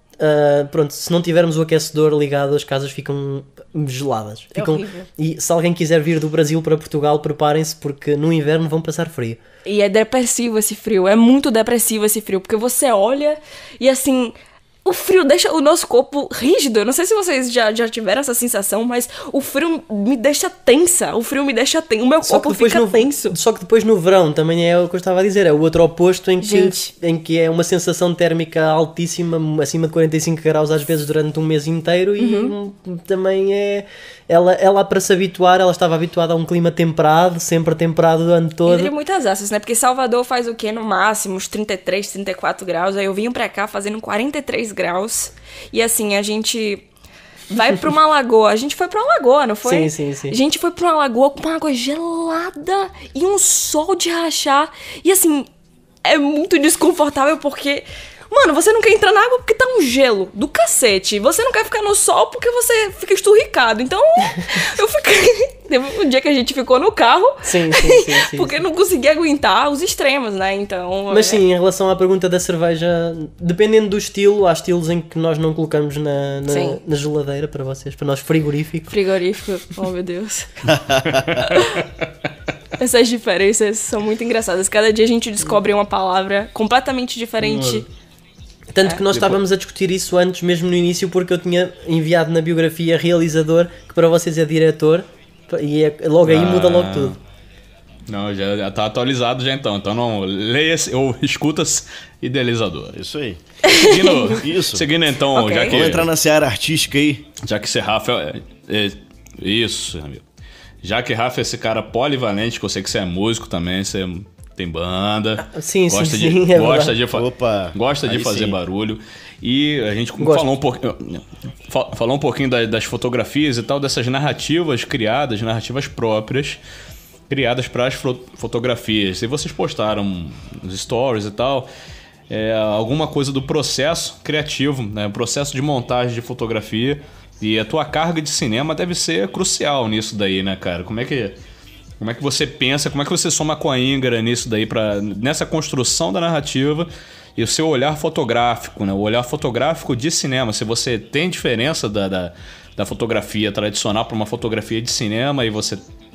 pronto, se não tivermos o aquecedor ligado, as casas ficam geladas.
Horrível.
E se alguém quiser vir do Brasil para Portugal, preparem-se porque no inverno vão passar frio.
E é depressivo esse frio, é muito depressivo esse frio, porque você olha e assim, o frio deixa o nosso corpo rígido. Eu não sei se vocês já tiveram essa sensação, mas o frio me deixa tensa. O frio me deixa tensa. O meu corpo fica tenso.
Só que depois no verão também é o que eu estava a dizer. É o outro oposto em que é uma sensação térmica altíssima, acima de 45 graus às vezes durante um mês inteiro. E também é... Ela para se habituar, ela estava habituada a um clima temperado, sempre temperado o ano todo.
E muitas assas, né? Porque Salvador faz o quê? No máximo, uns 33, 34 graus. Aí eu vim pra cá fazendo 43 graus. E assim, a gente vai pra uma lagoa. A gente foi pra uma lagoa, não foi?
Sim.
A gente foi pra uma lagoa com uma água gelada e um sol de rachar. E assim, é muito desconfortável porque... Mano, você não quer entrar na água porque tá um gelo do cacete. Você não quer ficar no sol porque você fica esturricado. Então, eu fiquei... Teve um dia que a gente ficou no carro.
Sim.
Porque não conseguia aguentar os extremos, né? Então...
Mas sim, em relação à pergunta da cerveja, dependendo do estilo, há estilos em que nós não colocamos na geladeira para vocês, para nós frigorífico.
Frigorífico, oh meu Deus. Essas diferenças são muito engraçadas. Cada dia a gente descobre uma palavra completamente diferente.
Tanto que nós estávamos a discutir isso antes, mesmo no início, porque eu tinha enviado na biografia realizador, que para vocês é diretor, e logo aí muda logo tudo.
Não, já tá atualizado já então. Então não, leia-se ou escuta-se idealizador.
Isso aí.
Seguindo então,
Okay.
já que...
Vamos entrar na seara artística aí.
Já que esse Rafa isso, amigo. Já que Rafa é esse cara polivalente, que eu sei que você é músico também, você tem banda.
Sim,
gosta de fazer barulho. E a gente falou um pouquinho das fotografias e tal, dessas narrativas criadas, narrativas próprias, criadas para as fotografias. E vocês postaram nos stories e tal, alguma coisa do processo criativo, né? O processo de montagem de fotografia. E a tua carga de cinema deve ser crucial nisso daí, né, cara? Como é que você pensa, como é que você soma com a Ingra nisso daí, nessa construção da narrativa e o seu olhar fotográfico, né? O olhar fotográfico de cinema, se você tem diferença da fotografia tradicional para uma fotografia de cinema e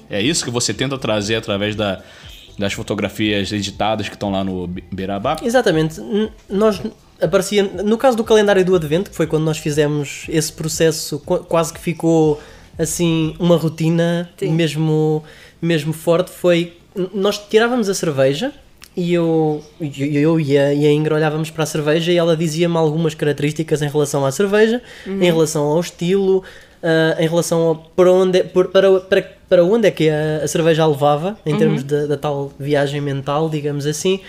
é isso que você tenta trazer através das fotografias editadas que estão lá no Birabá?
Exatamente. Nós aparecia, no caso do calendário do Advento, que foi quando nós fizemos esse processo, quase que ficou assim uma rotina mesmo forte, foi nós tirávamos a cerveja e eu e a Ingra olhávamos para a cerveja e ela dizia-me algumas características em relação à cerveja, em relação ao estilo, em relação a para onde é que a cerveja a levava, em termos da tal viagem mental, digamos assim.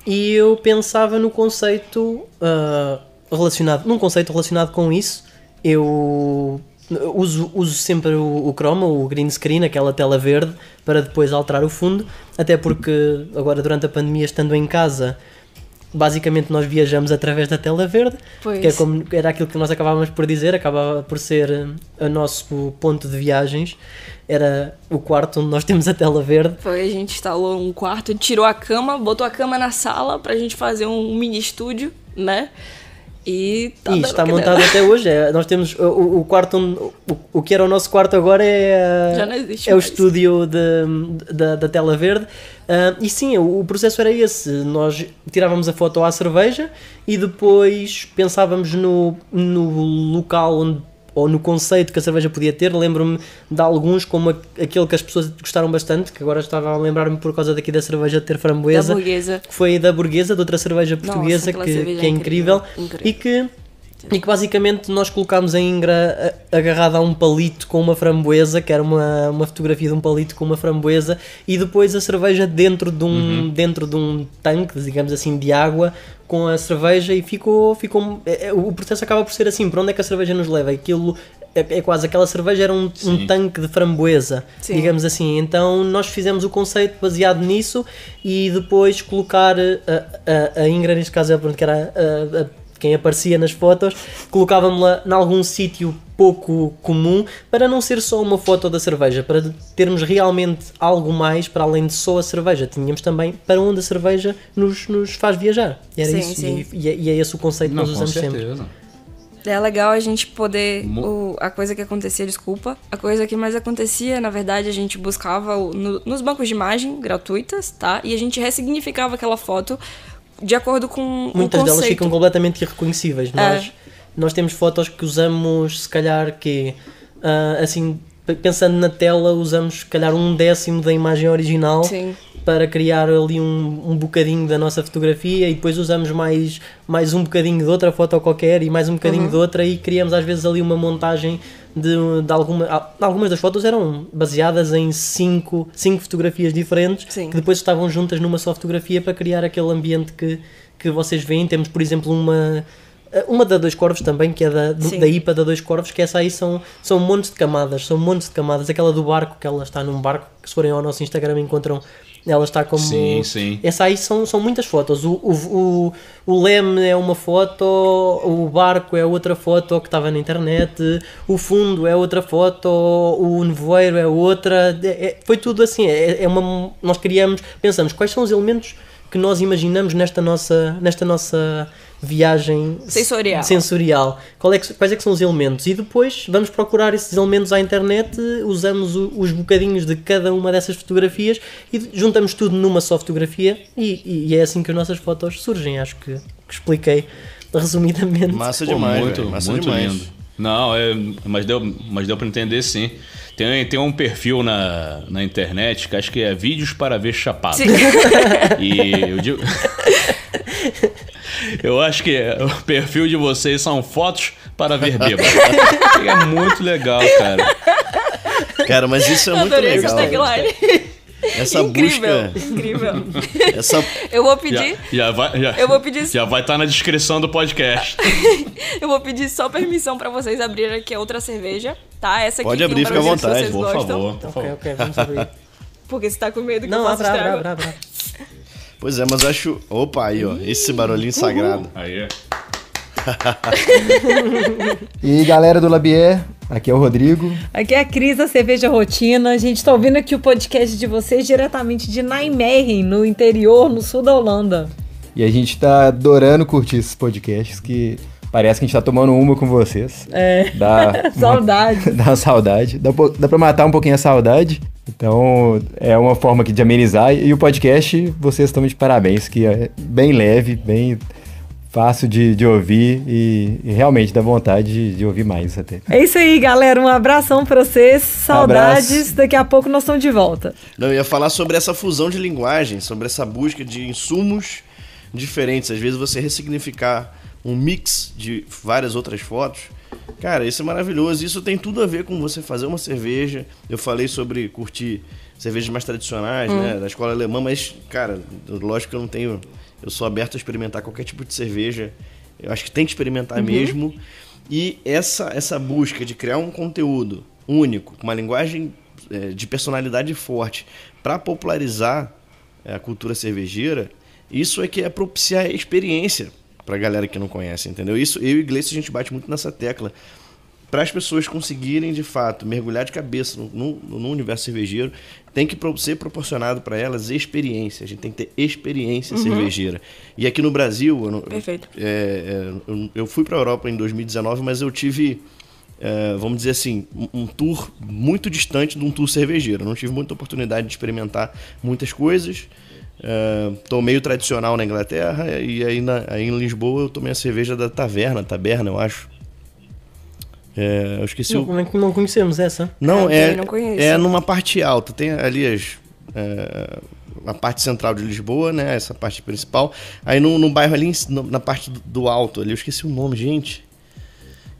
E eu pensava no conceito relacionado com isso. Eu uso sempre o chroma, o green screen, aquela tela verde, para depois alterar o fundo, até porque agora durante a pandemia, estando em casa, basicamente nós viajamos através da tela verde, que era aquilo que nós acabávamos por dizer, acabava por ser o nosso ponto de viagens, era o quarto onde nós temos a tela verde.
A gente instalou um quarto, tirou a cama, botou a cama na sala pra gente fazer um mini estúdio, né? E
está montado até hoje. Nós temos o quarto o que era o nosso quarto agora
já não existe
mais. O estúdio da tela verde. E sim, o processo era esse. Nós tirávamos a foto à cerveja e depois pensávamos no local ou no conceito que a cerveja podia ter. Lembro-me de alguns, como aquele que as pessoas gostaram bastante, que agora estava a lembrar-me por causa daqui da cerveja ter framboesa.
Da Burguesa.
Que foi da Burguesa, de outra cerveja portuguesa. Nossa, que é incrível. E que basicamente nós colocámos a Ingra agarrada a um palito com uma framboesa, que era uma fotografia de um palito com uma framboesa, e depois a cerveja dentro de um tanque, digamos assim, de água, com a cerveja, e ficou o processo acaba por ser assim. Para onde é que a cerveja nos leva? Aquilo é quase, aquela cerveja era um tanque de framboesa, digamos assim. Então nós fizemos o conceito baseado nisso, e depois colocar a Ingra, neste caso que era quem aparecia nas fotos, colocávamos-la em algum sítio pouco comum, para não ser só uma foto da cerveja, para termos realmente algo mais para além de só a cerveja. Tínhamos também para onde a cerveja nos faz viajar. E era isso. Sim. E é esse o conceito que nós usamos sempre.
É legal a gente poder... A coisa que acontecia, a coisa que mais acontecia, na verdade, a gente buscava nos bancos de imagem gratuitas, tá? E a gente ressignificava aquela foto de acordo com
muitas
o conceito.
delas ficam completamente irreconhecíveis. Nós temos fotos que usamos, se calhar, assim, pensando na tela, usamos se calhar 1/10 da imagem original.
Sim.
Para criar ali um bocadinho da nossa fotografia, e depois usamos mais um bocadinho de outra foto qualquer e mais um bocadinho de outra, e criamos às vezes ali uma montagem de algumas das fotos eram baseadas em cinco fotografias diferentes.
Sim.
Que depois estavam juntas numa só fotografia para criar aquele ambiente que vocês veem. Temos, por exemplo, uma da Dois Corvos também, que é da IPA da Dois Corvos, que essa aí são montes de camadas, aquela do barco, que ela está num barco, que se forem ao nosso Instagram encontram. Ela está como...
Sim.
Essa aí são muitas fotos. O leme é uma foto, o barco é outra foto que estava na internet, o fundo é outra foto, o nevoeiro é outra. Foi tudo assim. Nós pensamos quais são os elementos que nós imaginamos nesta nossa viagem sensorial. Quais é que são os elementos? E depois vamos procurar esses elementos à internet, usamos os bocadinhos de cada uma dessas fotografias e juntamos tudo numa só fotografia, e é assim que as nossas fotos surgem. Acho que expliquei resumidamente.
Massa demais,
muito lindo. Não, mas deu para entender, sim. Tem um perfil na internet que acho que é Vídeos para Ver Chapado. Sim. E eu digo... Eu acho que o perfil de vocês são fotos para ver bêbado. É muito legal, cara.
Cara, mas isso é muito legal. Essa tagline. Essa
incrível,
busca...
Incrível.
Essa...
Eu vou pedir...
Eu vou pedir... Já vai estar na descrição do podcast.
Eu vou pedir só permissão para vocês abrirem aqui outra cerveja, tá? Essa aqui
pode abrir, fica à vontade.
Por favor.
Ok, vamos abrir.
Porque você tá com medo que eu faça estrago.
Não,
Pois é, mas eu acho... Opa, aí, ó. Esse barulhinho sagrado.
Aí.
E aí, galera do Labier, aqui é o Rodrigo.
Aqui é a Cris da Cerveja Rotina. A gente tá ouvindo aqui o podcast de vocês diretamente de Nijmegen, no interior, no sul da Holanda.
E a gente tá adorando curtir esses podcasts, que parece que a gente tá tomando uma com vocês. Dá
saudade.
Dá uma saudade. Dá pra matar um pouquinho a saudade. Então, é uma forma de amenizar. E o podcast, vocês estão de parabéns, que é bem leve, bem fácil de ouvir e realmente dá vontade de ouvir mais até.
É isso aí, galera. Um abração pra vocês. Saudades.
Abraço.
Daqui a pouco nós estamos de volta.
Não, eu ia falar sobre essa fusão de linguagem, sobre essa busca de insumos diferentes. Às vezes você ressignificar um mix de várias outras fotos. Cara, isso é maravilhoso. Isso tem tudo a ver com você fazer uma cerveja. Eu falei sobre curtir cervejas mais tradicionais, né, da escola alemã, mas, cara, lógico que eu não tenho... Eu sou aberto a experimentar qualquer tipo de cerveja. Eu acho que tem que experimentar mesmo. E essa busca de criar um conteúdo único, com uma linguagem de personalidade forte, para popularizar a cultura cervejeira, isso é que é propiciar a experiência pra galera que não conhece, entendeu? Isso, eu e o Iglesias, a gente bate muito nessa tecla. Para as pessoas conseguirem, de fato, mergulhar de cabeça no universo cervejeiro, tem que ser proporcionado para elas experiência. A gente tem que ter experiência cervejeira. E aqui no Brasil...
Perfeito.
Eu fui para a Europa em 2019, mas eu tive, vamos dizer assim, um tour muito distante de um tour cervejeiro. Eu não tive muita oportunidade de experimentar muitas coisas. Tô meio tradicional na Inglaterra, e aí em Lisboa eu tomei a cerveja da Taberna, eu acho. Eu esqueci
Como é que não conhecemos essa?
Não,
não conheço.
É numa parte alta. Tem ali a parte central de Lisboa, né? Essa parte principal. Aí no bairro ali, na parte do alto ali, eu esqueci o nome, gente.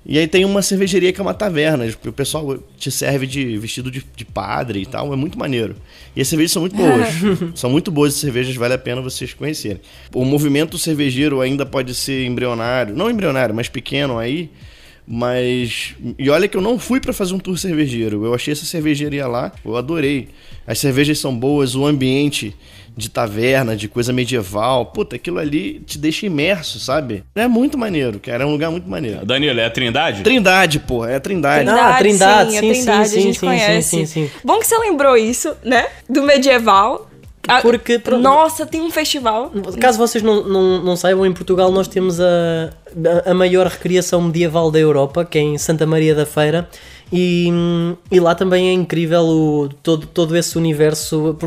E aí tem uma cervejaria que é uma taverna. O pessoal te serve de vestido de padre e tal. É muito maneiro. E as cervejas são muito boas. São muito boas as cervejas, vale a pena vocês conhecerem. O movimento cervejeiro ainda pode ser embrionário. Não embrionário, mas pequeno aí. Mas... E olha que eu não fui pra fazer um tour cervejeiro. Eu achei essa cervejaria lá, eu adorei. As cervejas são boas, o ambiente de taverna, de coisa medieval. Puta, aquilo ali te deixa imerso, sabe? É muito maneiro, cara. É um lugar muito maneiro.
Danilo, é a Trindade?
Trindade, pô. É a Trindade.
A Trindade, sim,
a gente conhece.
Sim.
Bom que você lembrou isso, né? Do medieval.
Porque,
nossa, tem um festival.
Caso vocês não saibam, em Portugal nós temos a maior recriação medieval da Europa, que é em Santa Maria da Feira, E lá também é incrível todo esse universo.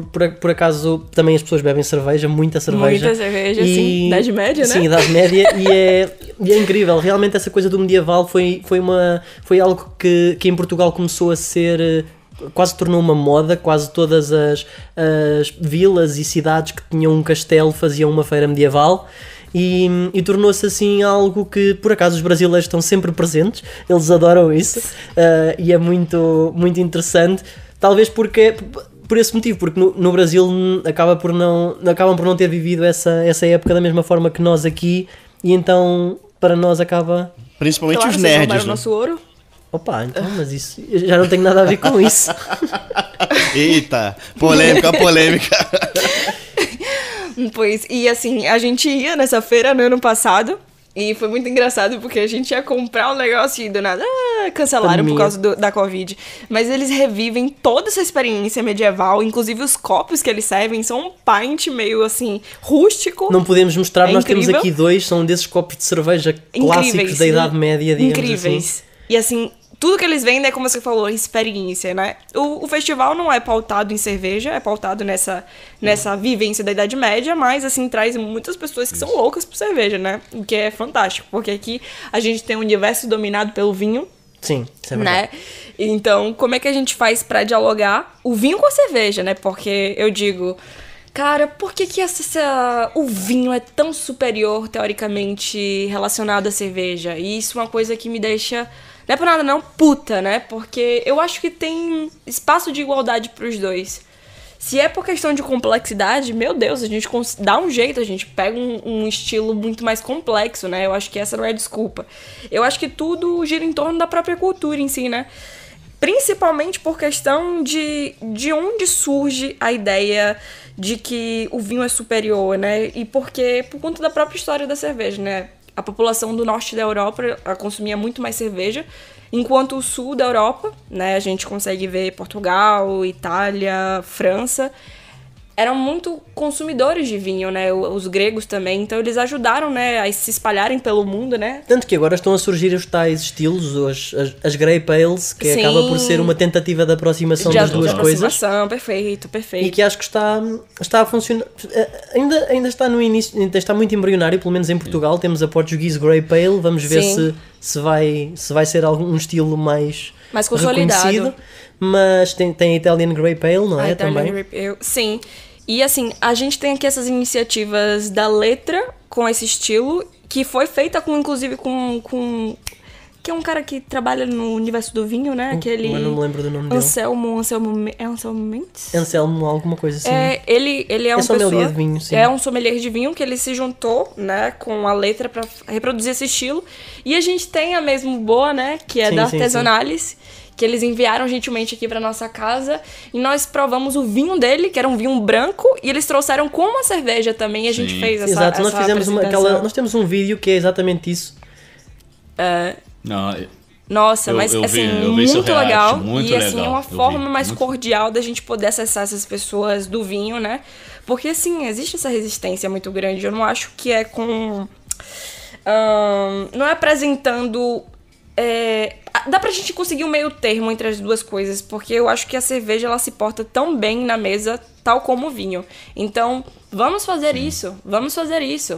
Por acaso também as pessoas bebem cerveja, muita cerveja.
Muita cerveja, sim. Idade média, né?
Sim, Idade Média. e é incrível. Realmente essa coisa do medieval foi algo que em Portugal começou a ser... quase tornou uma moda. Quase todas as vilas e cidades que tinham um castelo faziam uma feira medieval. E tornou-se assim algo que, por acaso, os brasileiros estão sempre presentes, eles adoram isso, e é muito, muito interessante, talvez por esse motivo, porque no Brasil acabam por não ter vivido essa época da mesma forma que nós aqui, e então para nós acaba...
Principalmente
claro,
os nerds,
o nosso ouro.
Opa, então, mas isso já não tem nada a ver com isso.
Eita, polêmica.
Pois, e assim, a gente ia nessa feira no ano passado e foi muito engraçado porque a gente ia comprar um negócio e do nada cancelaram por causa da Covid. Mas eles revivem toda essa experiência medieval, inclusive os copos que eles servem são um pint meio assim, rústico.
Não podemos mostrar, nós
incrível.
Temos aqui 2, são desses copos de cerveja clássicos da Idade Média, digamos
incríveis.
Assim.
E assim, tudo que eles vendem é como você falou, experiência, né? O festival não é pautado em cerveja, é pautado nessa vivência da Idade Média, mas assim, traz muitas pessoas que são loucas por cerveja, né? O que é fantástico, porque aqui a gente tem um universo dominado pelo vinho.
Sim, isso é verdade.
Né? Então, como é que a gente faz pra dialogar o vinho com a cerveja, né? Porque eu digo... Cara, por que o vinho é tão superior, teoricamente, relacionado à cerveja? E isso é uma coisa que me deixa, não é por nada não, puta, né? Porque eu acho que tem espaço de igualdade pros dois. Se é por questão de complexidade, meu Deus, a gente dá um jeito, a gente pega um estilo muito mais complexo, né? Eu acho que essa não é a desculpa. Eu acho que tudo gira em torno da própria cultura em si, né? Principalmente por questão de onde surge a ideia de que o vinho é superior, né? E por conta da própria história da cerveja, né? A população do norte da Europa consumia muito mais cerveja, enquanto o sul da Europa, né? A gente consegue ver Portugal, Itália, França, eram muito consumidores de vinho, né? Os gregos também, então eles ajudaram, né, a se espalharem pelo mundo, né?
Tanto que agora estão a surgir os tais estilos, as Grape Ales, que
Sim.
acaba por ser uma tentativa de aproximação das duas coisas.
Perfeito.
E que acho que está a funcionar. Ainda está no início, ainda está muito embrionário, pelo menos em Portugal. Temos a Portuguese Grape Ale, vamos ver se vai ser um estilo mais
consolidado.
Reconhecido. Mas tem a Italian Grape Ale, não é? Também.
Grape Ale, sim. E assim, a gente tem aqui essas iniciativas da Letra com esse estilo, que foi feita inclusive com que é um cara que trabalha no universo do vinho, né? Aquele...
Eu não me lembro do nome dele.
Anselmo Mendes?
Anselmo, alguma coisa assim.
Ele é uma
sommelier
pessoa...
de vinho, sim.
É um sommelier de vinho que ele se juntou, né, com a Letra pra reproduzir esse estilo. E a gente tem a mesmo boa, né, que é da Artesanales, que eles enviaram gentilmente aqui pra nossa casa, e nós provamos o vinho dele, que era um vinho branco, e eles trouxeram com uma cerveja também, e a gente fez essa
Exato, nós fizemos
apresentação.
nós temos um vídeo que é exatamente isso.
Nossa, mas assim, muito legal.
Muito
e assim,
legal.
é uma forma mais cordial da gente poder acessar essas pessoas do vinho, né? Porque assim, existe essa resistência muito grande. Eu não acho que é com... não é apresentando... dá pra gente conseguir um meio termo entre as duas coisas, porque eu acho que a cerveja ela se porta tão bem na mesa, tal como o vinho. Então, vamos fazer isso.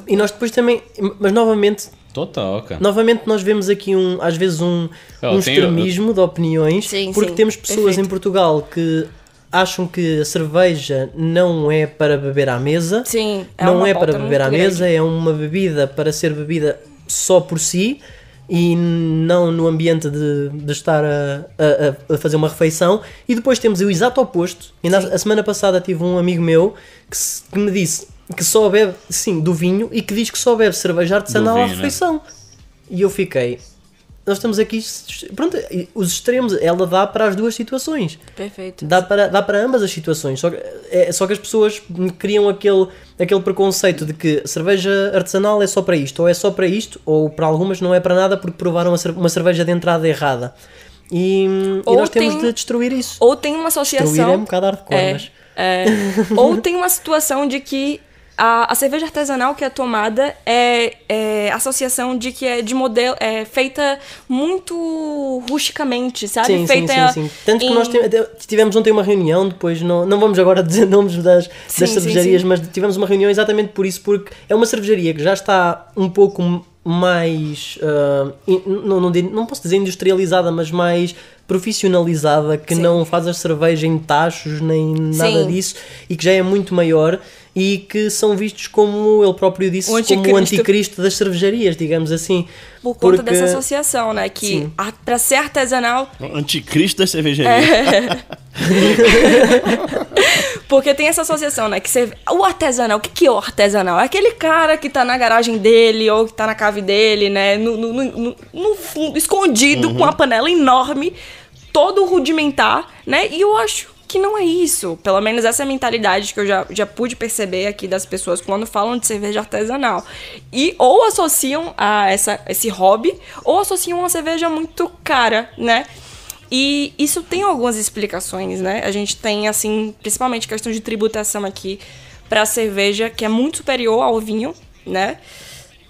E nós depois também, mas novamente...
Total, cara.
Novamente nós vemos aqui às vezes um extremismo de opiniões, porque temos pessoas em Portugal que acham que a cerveja não é para beber à mesa.
Sim,
não é para beber à mesa, é uma bebida para ser bebida só por si e não no ambiente de estar a fazer uma refeição. E depois temos o exato oposto. E a semana passada tive um amigo meu que me disse que só bebe, sim, do vinho, e que diz que só bebe cerveja artesanal à refeição. Né? E eu fiquei... Nós estamos aqui... Pronto, os extremos, ela dá para as duas situações.
Perfeito.
Dá para ambas as situações. Só que as pessoas criam aquele preconceito de que cerveja artesanal é só para isto, ou é só para isto, ou para algumas não é para nada porque provaram uma cerveja de entrada errada. E nós temos de destruir isso.
Ou tem uma associação...
Destruir é um bocado hardcore, mas...
Ou tem uma situação de que a cerveja artesanal que é tomada é associação de que é de modelo, feita muito rusticamente, sabe?
Sim,
feita
sim. Tanto que nós tivemos ontem uma reunião, depois não vamos agora dizer nomes das cervejarias, mas tivemos uma reunião exatamente por isso, porque é uma cervejaria que já está um pouco mais, não posso dizer industrializada, mas mais profissionalizada, que não faz a cerveja em tachos nem nada disso, e que já é muito maior, e que são vistos, como ele próprio disse, como o anticristo das cervejarias, digamos assim.
Por conta dessa associação, né? Que para ser artesanal...
O anticristo das cervejarias.
Porque tem essa associação, né? Que o artesanal, o que é o artesanal? É aquele cara que tá na garagem dele ou que tá na cave dele, né? No fundo, escondido, com uma panela enorme, todo rudimentar, né? E eu acho que não é isso. Pelo menos essa é a mentalidade que eu já pude perceber aqui das pessoas quando falam de cerveja artesanal. E ou associam a esse hobby, ou associam uma cerveja muito cara, né? E isso tem algumas explicações, né? A gente tem, assim, principalmente questão de tributação aqui para a cerveja, que é muito superior ao vinho, né?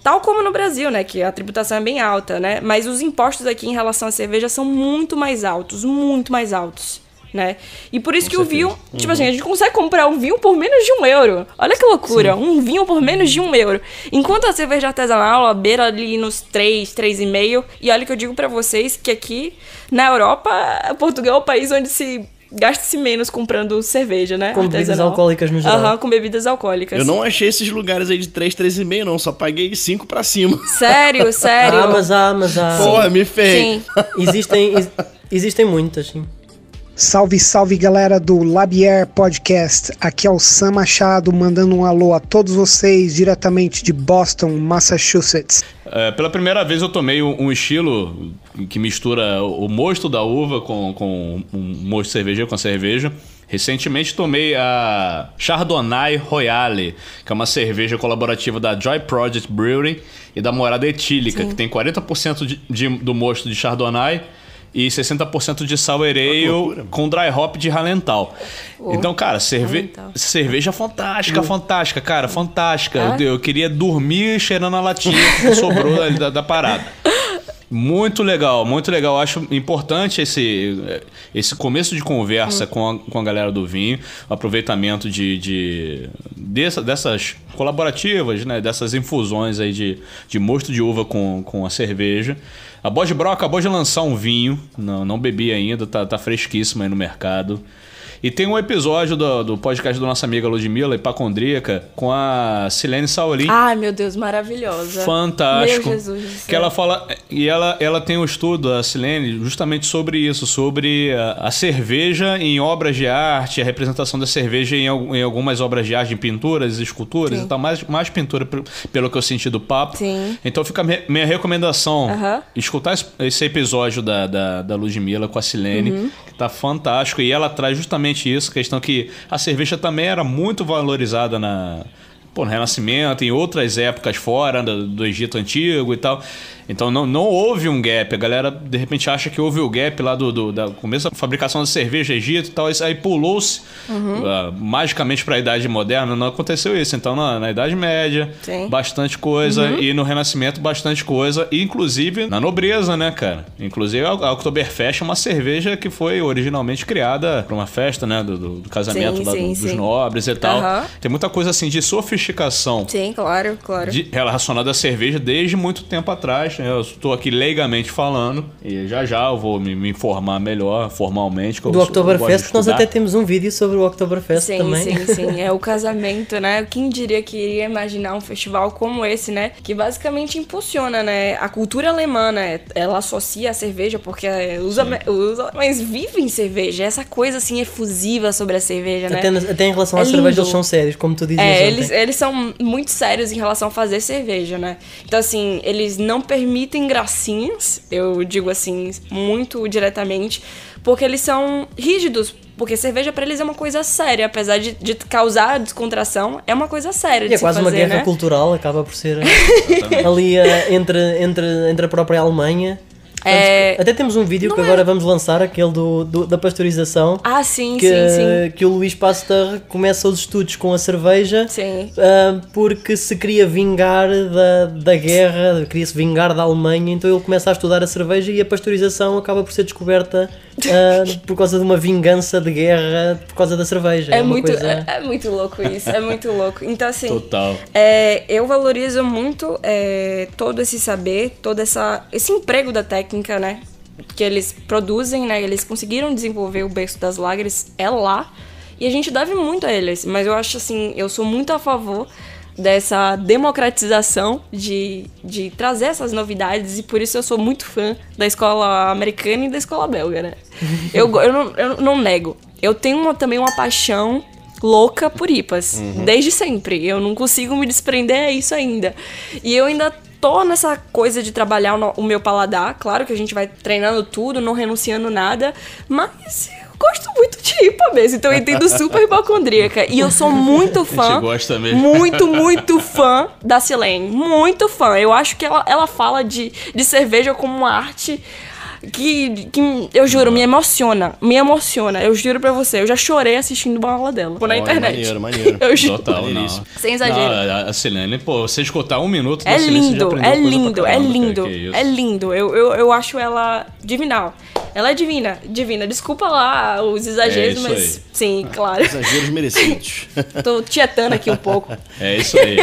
Tal como no Brasil, né? Que a tributação é bem alta, né? Mas os impostos aqui em relação à cerveja são muito mais altos, né? E por isso que o vinho, tipo assim, a gente consegue comprar um vinho por menos de €1. Olha que loucura, um vinho por menos de €1. Enquanto a cerveja artesanal, ela beira ali nos 3,5. E olha que eu digo pra vocês que aqui na Europa, Portugal é o país onde se gasta-se menos comprando cerveja, né?
Com bebidas alcoólicas no geral.
Com bebidas alcoólicas.
Eu não achei esses lugares aí de 3,5 não, só paguei 5 pra cima.
Sério?
Mas há.
Porra, me ferrei.
Existem muitas, sim.
Salve, salve galera do Labier Podcast, aqui é o Sam Machado mandando um alô a todos vocês diretamente de Boston, Massachusetts.
Pela primeira vez eu tomei um estilo que mistura o mosto da uva com um mosto cervejeiro com cerveja. Recentemente tomei a Chardonnay Royale, que é uma cerveja colaborativa da Joy Project Brewery e da Morada Etílica, que tem 40% do mosto de Chardonnay e 60% de Sour Ale com dry hop de Hallental. Então, cara, cerveja fantástica, cara, fantástica. Eu queria dormir cheirando a latinha que sobrou ali da parada. Muito legal. Acho importante esse começo de conversa com a galera do vinho, o aproveitamento dessas colaborativas, né? Dessas infusões aí de mosto de uva com a cerveja. A Bosch Brau acabou de lançar um vinho, não bebi ainda, tá fresquíssimo aí no mercado. E tem um episódio do podcast da nossa amiga Ludmilla, hipacondríaca, com a Silene Saurin.
Ai, meu Deus, maravilhosa.
Fantástico.
Meu Jesus do céu.
Que ela fala, e ela tem um estudo, a Silene, justamente sobre isso, sobre a cerveja em obras de arte, a representação da cerveja em algumas obras de arte, em pinturas, esculturas e tal, mais pintura pelo que eu senti do papo.
Sim.
Então fica minha recomendação, escutar esse episódio da Ludmilla com a Silene, que tá fantástico, e ela traz justamente isso, questão que a cerveja também era muito valorizada no Renascimento, em outras épocas fora do Egito Antigo e tal. Então não houve um gap. A galera de repente acha que houve o gap lá do começo da fabricação da cerveja, Egito e tal. Isso aí pulou-se magicamente para a Idade Moderna. Não aconteceu isso. Então na Idade Média, bastante coisa. E no Renascimento, bastante coisa. E inclusive na nobreza, né, cara? Inclusive a Oktoberfest é uma cerveja que foi originalmente criada para uma festa, né, do casamento dos nobres e tal. Tem muita coisa assim de sofisticação.
Sim, claro.
Relacionada à cerveja desde muito tempo atrás. Eu estou aqui leigamente falando e já eu vou me informar melhor formalmente.
Do Oktoberfest, nós até temos um vídeo sobre o Oktoberfest também.
Sim. É o casamento, né? Quem diria que iria imaginar um festival como esse, né? Que basicamente impulsiona, né? A cultura alemã, né? Ela associa a cerveja porque os alemães vivem cerveja. Essa coisa, assim, efusiva sobre a cerveja, né?
Até em relação à cerveja, eles são sérios, como tu dizias
eles são muito sérios em relação a fazer cerveja, né? Então, assim, eles não permitem gracinhas, eu digo assim, muito diretamente, porque eles são rígidos, porque cerveja pra eles é uma coisa séria, apesar de causar descontração, é uma coisa séria de se fazer,
é quase uma guerra cultural, acaba por ser ali entre a própria Alemanha. Até temos um vídeo que agora vamos lançar, aquele da pasteurização.
Sim.
Que o Luís Pasteur começa os estudos com a cerveja.
Sim.
Porque se queria vingar da guerra, queria-se vingar da Alemanha, então ele começa a estudar a cerveja e a pasteurização acaba por ser descoberta por causa de uma vingança de guerra por causa da cerveja.
É muito louco isso, é muito louco. Então assim,
total.
Eu valorizo muito todo esse saber, todo esse emprego da técnica, né, que eles produzem, né, eles conseguiram desenvolver o berço das lagers lá, e a gente deve muito a eles, mas eu acho assim, eu sou muito a favor dessa democratização de trazer essas novidades, e por isso eu sou muito fã da escola americana e da escola belga, né? Eu não nego. Eu tenho também uma paixão louca por IPAs, desde sempre. Eu não consigo me desprender a isso ainda. E eu ainda tô nessa coisa de trabalhar o meu paladar. Claro que a gente vai treinando tudo, não renunciando nada, mas gosto muito de IPA mesmo, então eu entendo super hipocondríaca. E eu sou muito fã.
A gente gosta mesmo.
Muito fã da Silene. Muito fã. Eu acho que ela fala de cerveja como uma arte que eu juro, me emociona. Eu juro pra você, eu já chorei assistindo uma aula dela na internet.
Maneiro.
Eu juro.
Total, não.
Sem exagero.
Não, a Silene, você escutar 1 minuto da
É
Silene, você já
lindo,
aprendeu coisa pra caramba,
é lindo. Eu acho ela divinal. Ela é divina. Desculpa lá os exageros, mas
aí.
Sim, claro.
Exageros merecidos.
Tô tietando aqui um pouco.
É isso aí.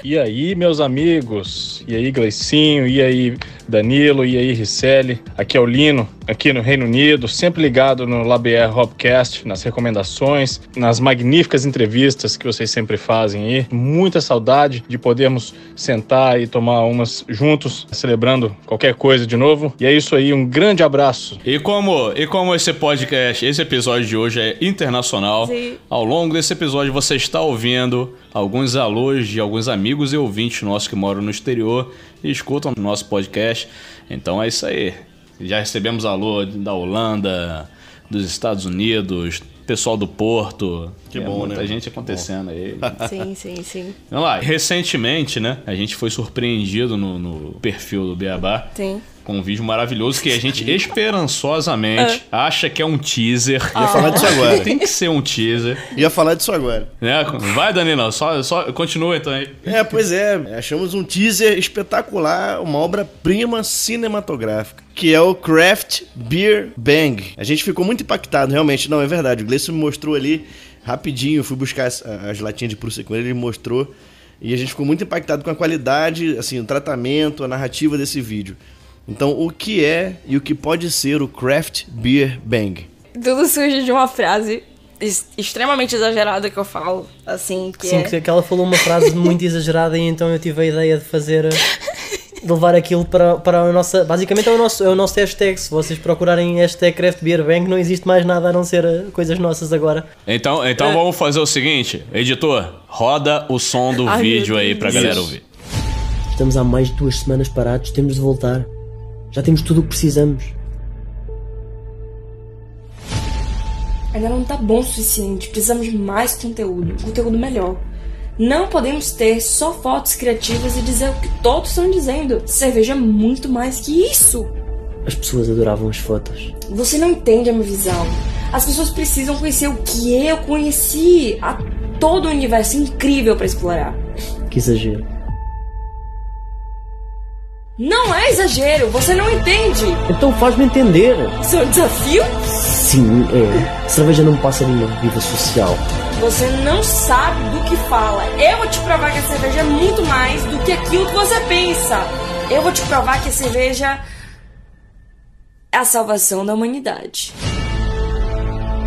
E aí, meus amigos? E aí, Gleicinho? E aí, Danilo? E aí, Ricelli? Aqui é o Lino, aqui no Reino Unido, sempre ligado no LabR Hopcast, nas recomendações, nas magníficas entrevistas que vocês sempre fazem aí. Muita saudade de podermos sentar e tomar umas juntos, celebrando qualquer coisa de novo. E é isso aí, um grande abraço.
E como esse podcast, esse episódio de hoje é internacional,
Sim.
Ao longo desse episódio você está ouvindo alguns alôs de alguns amigos e ouvintes nossos que moram no exterior e escutam o nosso podcast. Então é isso aí. Já recebemos alô da Holanda, dos Estados Unidos, pessoal do Porto.
Que bom,
muita
né?
gente acontecendo aí.
Sim.
Vamos lá. Recentemente, né, a gente foi surpreendido no perfil do Beabá.
Sim.
Com um vídeo maravilhoso que a gente esperançosamente acha que é um teaser.
Ia falar disso agora.
Tem que ser um teaser.
Ia falar disso agora.
Né? Vai, Danilo, só continua então aí.
Pois é. Achamos um teaser espetacular, uma obra-prima cinematográfica, que é o Craft Beer Bang. A gente ficou muito impactado, realmente. Não, é verdade. O Gleison me mostrou ali rapidinho. Eu fui buscar as latinhas de Prússia com ele, ele mostrou. E a gente ficou muito impactado com a qualidade, assim, o tratamento, a narrativa desse vídeo. Então, o que é e o que pode ser o Craft Beer Bang?
Tudo surge de uma frase extremamente exagerada que eu falo, assim, que
Sim, que ela falou uma frase muito exagerada e então eu tive a ideia de fazer... de levar aquilo para a nossa... Basicamente é o nosso hashtag. Se vocês procurarem hashtag Craft Beer Bang, não existe mais nada a não ser coisas nossas agora.
Então vamos fazer o seguinte. Editor, roda o som do vídeo aí pra galera ouvir.
Estamos há mais de 2 semanas parados, temos de voltar. Já temos tudo o que precisamos.
Ainda não tá bom o suficiente, precisamos de mais conteúdo melhor. Não podemos ter só fotos criativas e dizer o que todos estão dizendo. Cerveja é muito mais que isso.
As pessoas adoravam as fotos.
Você não entende a minha visão. As pessoas precisam conhecer o que eu conheci. Há todo um universo incrível para explorar.
Que exagero.
Não é exagero, você não entende.
Então faz-me entender.
Isso é um desafio?
Sim, é. Cerveja não passa de uma vida social.
Você não sabe do que fala. Eu vou te provar que a cerveja é muito mais do que aquilo que você pensa. Eu vou te provar que a cerveja é a salvação da humanidade.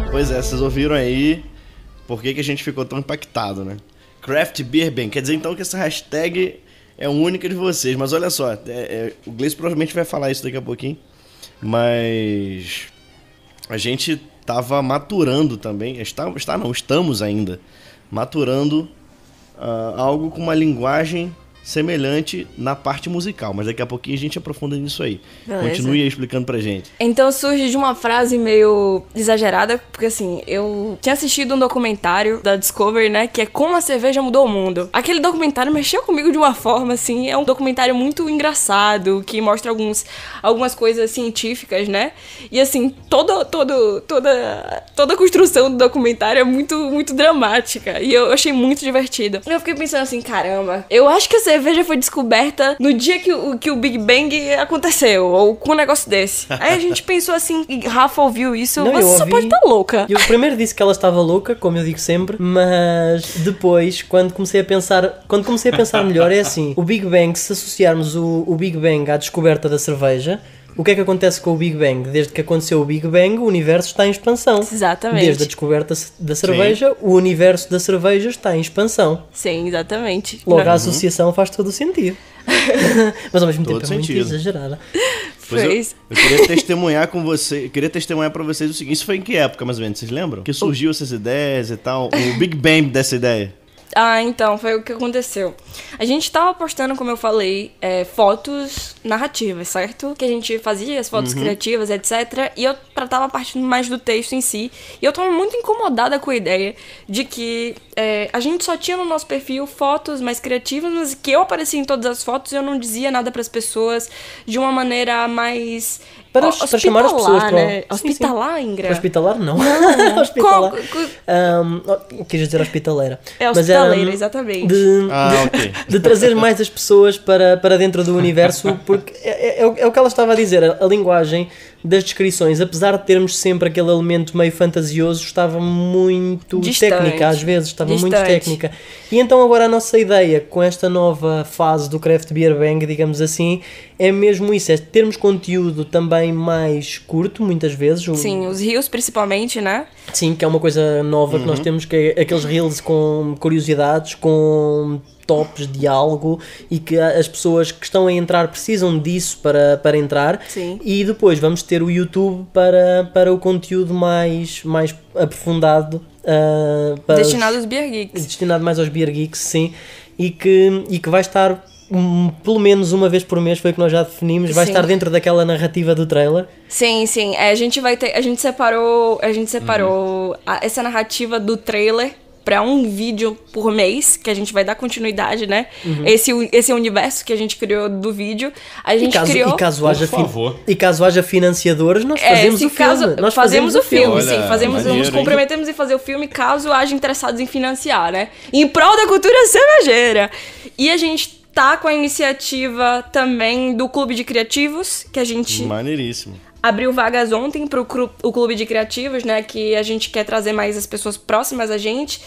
Pois é, vocês ouviram aí por que a gente ficou tão impactado, né? Craft Beer Bang. Quer dizer então que essa hashtag é única de vocês. Mas olha só, o Gleison provavelmente vai falar isso daqui a pouquinho. Mas a gente estava maturando também, estamos ainda maturando algo com uma linguagem semelhante na parte musical, mas daqui a pouquinho a gente aprofunda nisso aí.
Beleza.
Continue aí explicando pra gente.
Então surge de uma frase meio exagerada, porque assim, eu tinha assistido um documentário da Discovery, né, que é Como a Cerveja Mudou o Mundo. Aquele documentário mexeu comigo de uma forma, assim, é um documentário muito engraçado, que mostra algumas coisas científicas, né, e assim, toda a construção do documentário é muito dramática, e eu achei muito divertido. Eu fiquei pensando assim, caramba, eu acho que a cerveja foi descoberta no dia que o Big Bang aconteceu, ou com um negócio desse. Aí a gente pensou assim, e Rafa ouviu isso,
Não,
você só pode estar louca.
Eu primeiro disse que ela estava louca, como eu digo sempre, mas depois, quando comecei a pensar melhor, é assim, o Big Bang, se associarmos o Big Bang à descoberta da cerveja, o que é que acontece com o Big Bang? Desde que aconteceu o Big Bang, o universo está em expansão.
Exatamente.
Desde a descoberta da cerveja, o universo da cerveja está em expansão.
Sim, exatamente.
Logo, a associação faz todo o sentido. Mas ao mesmo tempo é muito
sentido.
exagerada.
Pois eu queria testemunhar com você, pra vocês o seguinte, isso foi em que época, mais ou menos, vocês lembram? Que surgiu essas ideias e tal, o Big Bang dessa ideia.
Ah, então, foi o que aconteceu. A gente tava postando, como eu falei, fotos narrativas, certo? Que a gente fazia as fotos criativas, etc. E eu tava partindo mais do texto em si. E eu tava muito incomodada com a ideia de que a gente só tinha no nosso perfil fotos mais criativas, mas que eu aparecia em todas as fotos e eu não dizia nada pras pessoas de uma maneira mais...
Para chamar as pessoas para...
né? Hospitalar, Ingra?
Hospitalar, não. Hospitalar. Quis dizer hospitaleira.
É hospitaleira, exatamente.
De trazer mais as pessoas para dentro do universo, porque é o que ela estava a dizer. A linguagem das descrições, apesar de termos sempre aquele elemento meio fantasioso, estava muito técnica, às vezes, muito técnica. E então agora a nossa ideia, com esta nova fase do Craft Beer Bang, digamos assim, é mesmo isso, é termos conteúdo também mais curto, muitas vezes.
Sim, os reels principalmente, né?
Sim, que é uma coisa nova que nós temos, que é aqueles reels com curiosidades, com tops de algo, e que as pessoas que estão a entrar precisam disso para entrar.
Sim.
E depois vamos ter o YouTube para o conteúdo mais aprofundado.
Destinado aos Beer Geeks.
Destinado mais aos Beer Geeks, sim. E que vai estar pelo menos uma vez por mês, foi o que nós já definimos, vai estar dentro daquela narrativa do trailer.
Sim. A gente separou essa narrativa do trailer para um vídeo por mês, que a gente vai dar continuidade, né? Esse universo que a gente criou do vídeo, a gente criou...
E caso haja financiadores, nós fazemos o filme. Nós fazemos o filme,
sim. Nos comprometemos em fazer o filme caso haja interessados em financiar, né? Em prol da cultura cervejeira. E a gente tá com a iniciativa também do Clube de Criativos, que a gente...
Maneiríssimo.
Abriu vagas ontem pro o Clube de Criativos, né? Que a gente quer trazer mais as pessoas próximas a gente.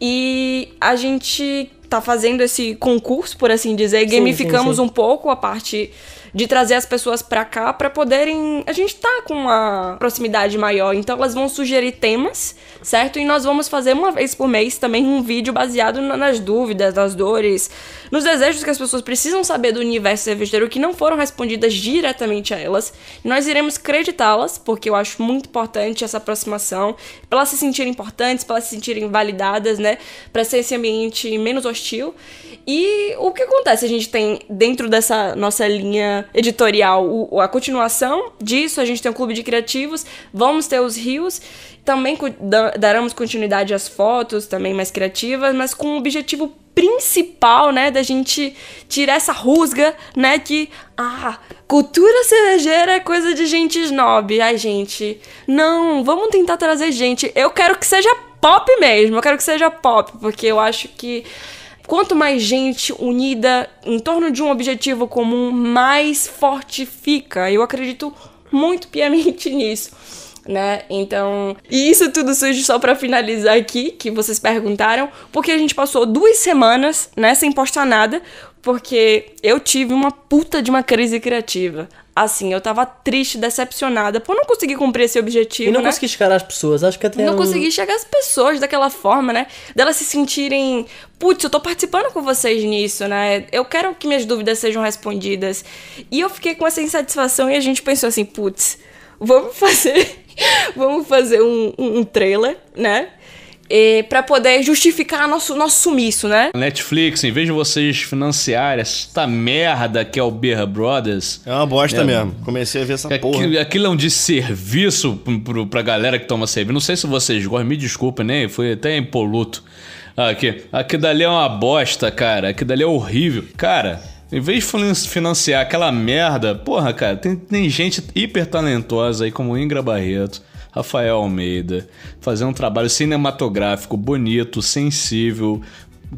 E a gente tá fazendo esse concurso, por assim dizer. Gamificamos um pouco a parte de trazer as pessoas pra cá pra poderem... A gente tá com uma proximidade maior, então elas vão sugerir temas, certo? E nós vamos fazer uma vez por mês também um vídeo baseado nas dúvidas, nas dores, nos desejos que as pessoas precisam saber do universo cervejeiro que não foram respondidas diretamente a elas. E nós iremos creditá-las, porque eu acho muito importante essa aproximação, pra elas se sentirem importantes, pra elas se sentirem validadas, né? Pra ser esse ambiente menos hostil. E o que acontece? A gente tem, dentro dessa nossa linha editorial, a continuação disso, a gente tem o Clube de Criativos, vamos ter os reels, também daremos continuidade às fotos, também mais criativas, mas com o objetivo principal, né, da gente tirar essa rusga, né, que, cultura cervejeira é coisa de gente snob. Ai, gente, não, vamos tentar trazer gente. Eu quero que seja pop mesmo, eu quero que seja pop, porque eu acho que quanto mais gente unida em torno de um objetivo comum, mais forte fica. Eu acredito muito piamente nisso, né? Então, e isso tudo surge só pra finalizar aqui, que vocês perguntaram, porque a gente passou 2 semanas, né, sem postar nada, porque eu tive uma puta de uma crise criativa. Assim, eu tava triste, decepcionada por não conseguir cumprir esse objetivo,
e não
né?
consegui chegar às pessoas, acho que até...
Não consegui chegar às pessoas daquela forma, né? Delas se sentirem... Putz, eu tô participando com vocês nisso, né? Eu quero que minhas dúvidas sejam respondidas. E eu fiquei com essa insatisfação e a gente pensou assim, putz, vamos fazer um trailer, né? pra poder justificar nosso sumiço, né?
Netflix, em vez de vocês financiarem esta merda que é o Beer Brothers...
É uma bosta mesmo. Comecei a ver essa porra.
Aquilo é um desserviço pra galera que toma cerveja. Não sei se vocês gostam, me desculpem, né? Foi até impoluto. Aqui dali é uma bosta, cara. Aqui dali é horrível. Cara, em vez de financiar aquela merda... Porra, cara, tem gente hiper talentosa aí como Ingra Barreto, Rafael Almeida, fazendo um trabalho cinematográfico bonito, sensível,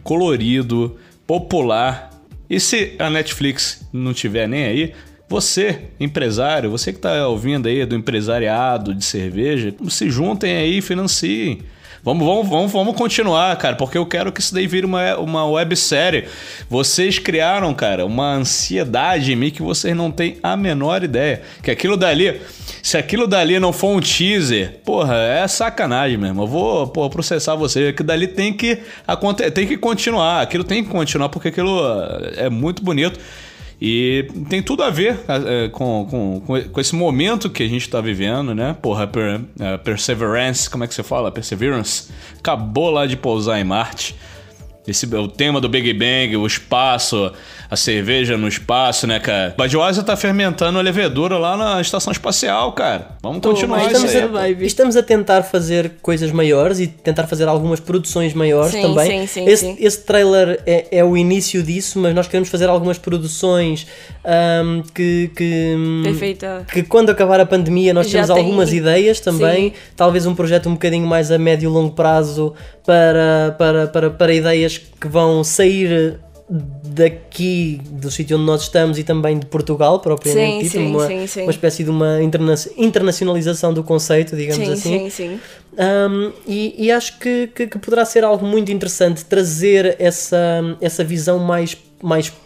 colorido, popular. E se a Netflix não tiver nem aí, você, empresário, você que tá ouvindo aí do empresariado de cerveja, se juntem aí e financiem. Vamos continuar, cara, porque eu quero que isso daí vire uma websérie. Vocês criaram, cara, uma ansiedade em mim que vocês não têm a menor ideia. Que aquilo dali, se aquilo dali não for um teaser, porra, é sacanagem mesmo. Eu vou processar vocês. Aquilo dali tem que continuar. Aquilo tem que continuar porque aquilo é muito bonito. E tem tudo a ver com esse momento que a gente tá vivendo, né? Porra, Perseverance, como é que você fala? Perseverance acabou lá de pousar em Marte. O tema do Big Bang, o espaço, a cerveja no espaço, né, cara? Budweiser tá fermentando a levedura lá na estação espacial, cara. Vamos continuar isso aí.
Estamos a tentar fazer coisas maiores e tentar fazer algumas produções maiores também.
Sim.
Esse trailer é o início disso, mas nós queremos fazer algumas produções
Perfeita.
Que quando acabar a pandemia nós temos algumas ideias também. Sim. Talvez um projeto um bocadinho mais a médio e longo prazo para ideias que vão sair daqui do sítio onde nós estamos e também de Portugal propriamente dito, uma espécie de uma internacionalização do conceito, digamos assim.
Sim.
E acho que poderá ser algo muito interessante trazer essa visão mais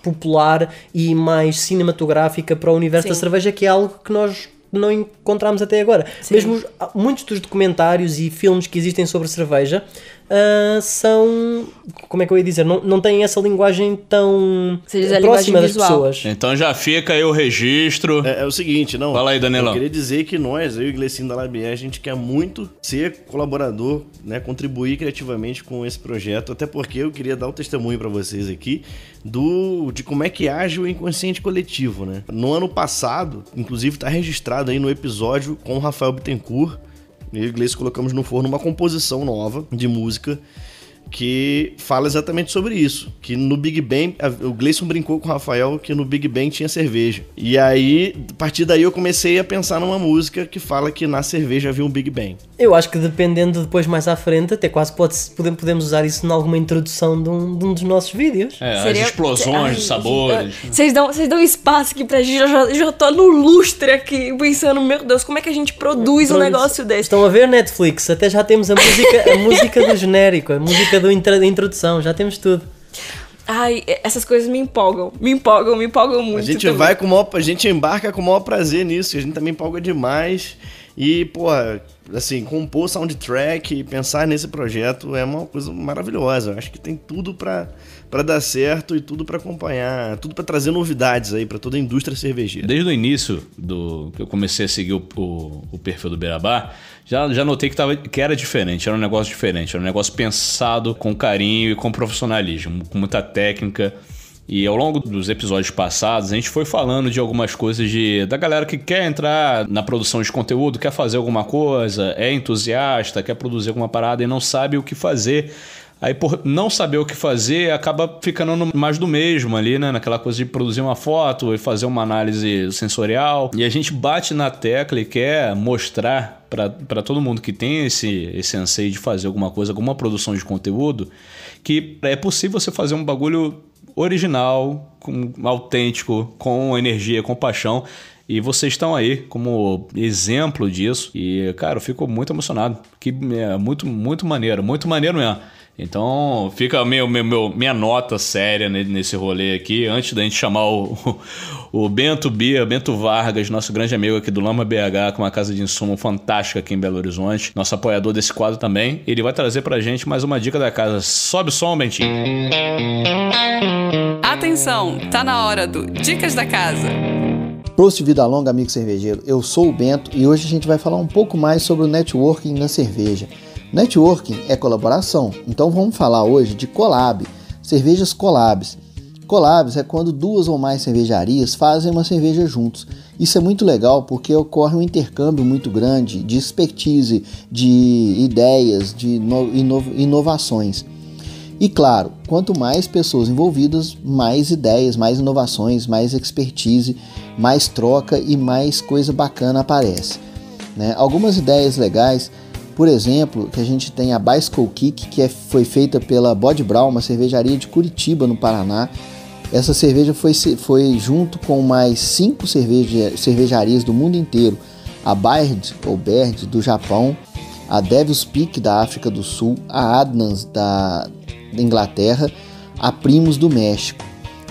popular e mais cinematográfica para o universo da cerveja, que é algo que nós não encontramos até agora. Sim. Mesmo muitos dos documentários e filmes que existem sobre cerveja são, como é que eu ia dizer, não têm essa linguagem tão próxima das pessoas.
Então já fica aí o registro.
É o seguinte, não.
Fala aí, Danilão.
Eu queria dizer que nós, eu e o Gleicinho da Labier, a gente quer muito ser colaborador, né, contribuir criativamente com esse projeto, até porque eu queria dar o testemunho para vocês aqui de como é que age o inconsciente coletivo, né? No ano passado, inclusive tá registrado aí no episódio com o Rafael Bittencourt, eu e o Gleice colocamos no forno uma composição nova de música que fala exatamente sobre isso, que no Big Bang, o Gleison brincou com o Rafael que no Big Bang tinha cerveja, e aí, a partir daí eu comecei a pensar numa música que fala que na cerveja havia um Big Bang.
Eu acho que dependendo depois mais à frente, até quase podemos usar isso em alguma introdução de um dos nossos vídeos.
As explosões de sabores.
Vocês dão espaço aqui pra gente, eu já tô no lustre aqui, pensando, meu Deus, como é que a gente produz um negócio desse?
Estão a ver Netflix, até já temos a música do genérico, a música da introdução, já temos tudo.
Ai, essas coisas me empolgam muito.
A gente a gente embarca com o maior prazer nisso, a gente também empolga demais. E, porra, assim, compor soundtrack e pensar nesse projeto é uma coisa maravilhosa. Eu acho que tem tudo pra dar certo e tudo pra acompanhar, tudo pra trazer novidades aí pra toda a indústria cervejeira.
Desde o início que eu comecei a seguir o perfil do Beerabá, já notei que era diferente, era um negócio diferente, era um negócio pensado com carinho e com profissionalismo, com muita técnica. E ao longo dos episódios passados, a gente foi falando de algumas coisas da galera que quer entrar na produção de conteúdo, quer fazer alguma coisa, é entusiasta, quer produzir alguma parada e não sabe o que fazer. Aí, por não saber o que fazer, acaba ficando mais do mesmo ali, né? Naquela coisa de produzir uma foto e fazer uma análise sensorial. E a gente bate na tecla e quer mostrar para todo mundo que tem esse anseio de fazer alguma coisa, alguma produção de conteúdo, que é possível você fazer um bagulho original, autêntico, com energia, com paixão. E vocês estão aí como exemplo disso. E, cara, eu fico muito emocionado. Que é muito maneiro mesmo. Então, fica minha nota séria nesse rolê aqui. Antes da gente chamar o Bento Vargas, nosso grande amigo aqui do Lama BH, com uma casa de insumo fantástica aqui em Belo Horizonte, nosso apoiador desse quadro também. Ele vai trazer pra gente mais uma dica da casa. Sobe o som, Bentinho.
Atenção, tá na hora do Dicas da Casa.
Prost, vida longa, amigo cervejeiro. Eu sou o Bento e hoje a gente vai falar um pouco mais sobre o networking na cerveja. Networking é colaboração, então vamos falar hoje de collab, cervejas collabs. Collabs é quando 2 ou mais cervejarias fazem uma cerveja juntos. Isso é muito legal porque ocorre um intercâmbio muito grande de expertise, de ideias, de inovações. E claro, quanto mais pessoas envolvidas, mais ideias, mais inovações, mais expertise, mais troca e mais coisa bacana aparece, né? Algumas ideias legais, por exemplo, que a gente tem a Bicycle Kick, que foi feita pela Bod Brau, uma cervejaria de Curitiba, no Paraná. Essa cerveja foi junto com mais 5 cervejarias do mundo inteiro. A Baird, ou Baird, do Japão, a Devil's Peak, da África do Sul, a Adnams, da Inglaterra, a Primus, do México.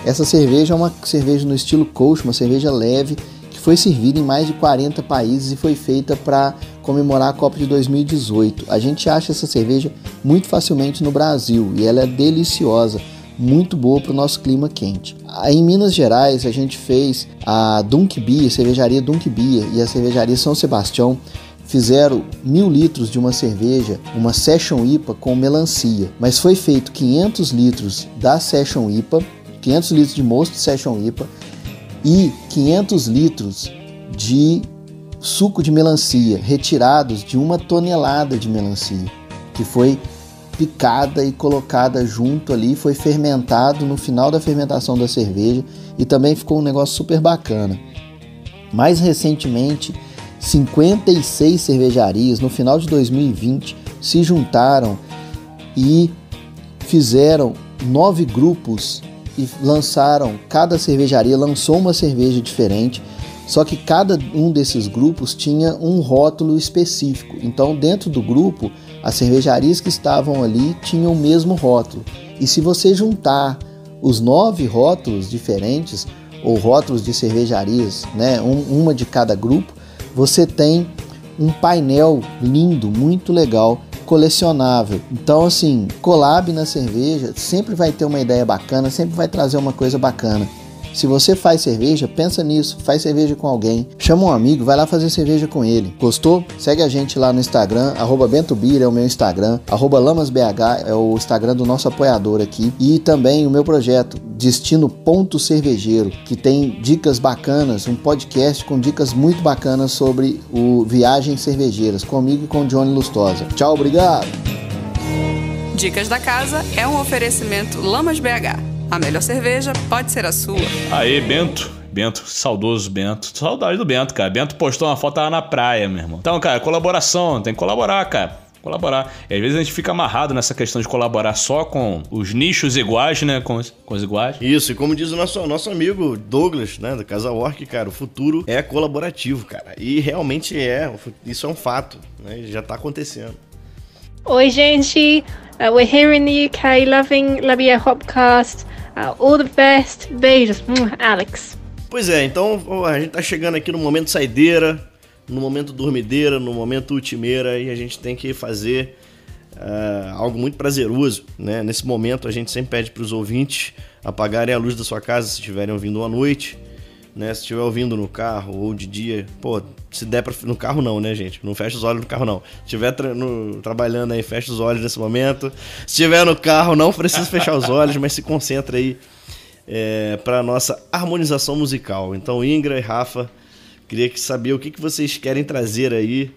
Essa cerveja é uma cerveja no estilo Kolsch, uma cerveja leve, que foi servida em mais de 40 países e foi feita para comemorar a Copa de 2018. A gente acha essa cerveja muito facilmente no Brasil e ela é deliciosa, muito boa para o nosso clima quente. Em Minas Gerais a gente fez a Dunk Beer, a cervejaria Dunk Beer e a cervejaria São Sebastião, fizeram 1000 litros de uma cerveja, uma Session IPA com melancia, mas foi feito 500 litros da Session IPA, 500 litros de mosto Session IPA e 500 litros de suco de melancia, retirados de 1 tonelada de melancia, que foi picada e colocada junto ali, foi fermentado no final da fermentação da cerveja e também ficou um negócio super bacana. Mais recentemente, 56 cervejarias no final de 2020 se juntaram e fizeram 9 grupos e cada cervejaria lançou uma cerveja diferente, só que cada um desses grupos tinha um rótulo específico. Então, dentro do grupo, as cervejarias que estavam ali tinham o mesmo rótulo. E se você juntar os 9 rótulos diferentes, ou rótulos de cervejarias, né, uma de cada grupo, você tem um painel lindo, muito legal, colecionável. Então, assim, collab na cerveja sempre vai ter uma ideia bacana, sempre vai trazer uma coisa bacana. Se você faz cerveja, pensa nisso, faz cerveja com alguém, chama um amigo, vai lá fazer cerveja com ele. Gostou? Segue a gente lá no Instagram, @BentoBeer é o meu Instagram, @LamasBH é o Instagram do nosso apoiador aqui, e também o meu projeto Destino Ponto Cervejeiro, que tem dicas bacanas, um podcast com dicas muito bacanas sobre viagens cervejeiras, comigo e com o Johnny Lustosa. Tchau, obrigado!
Dicas da Casa é um oferecimento Lamas BH. A melhor cerveja pode ser a sua.
Aí, Bento, saudoso Bento. Saudade do Bento, cara. Bento postou uma foto lá na praia, meu irmão. Então, cara, colaboração, tem que colaborar, cara. Colaborar. E às vezes a gente fica amarrado nessa questão de colaborar só com os nichos iguais, né? Com os iguais.
Isso, e como diz o nosso amigo Douglas, né, da Casa Orc, cara, o futuro é colaborativo, cara. E realmente isso é um fato, né? Já tá acontecendo.
Oi, gente. We're here in the UK, loving Labier Hopcast. All the best. Beijos. Alex.
Pois é, então a gente tá chegando aqui no momento saideira, no momento dormideira, no momento ultimeira, e a gente tem que fazer algo muito prazeroso, né? Nesse momento a gente sempre pede para os ouvintes apagarem a luz da sua casa se estiverem ouvindo à noite, né? Se estiver ouvindo no carro ou de dia, pô, se der pra... No carro não, né, gente? Não fecha os olhos no carro, não. Se estiver trabalhando aí, fecha os olhos nesse momento. Se estiver no carro, não precisa fechar os olhos, mas se concentra aí para nossa harmonização musical. Então, Ingra e Rafa, queria saber o que vocês querem trazer aí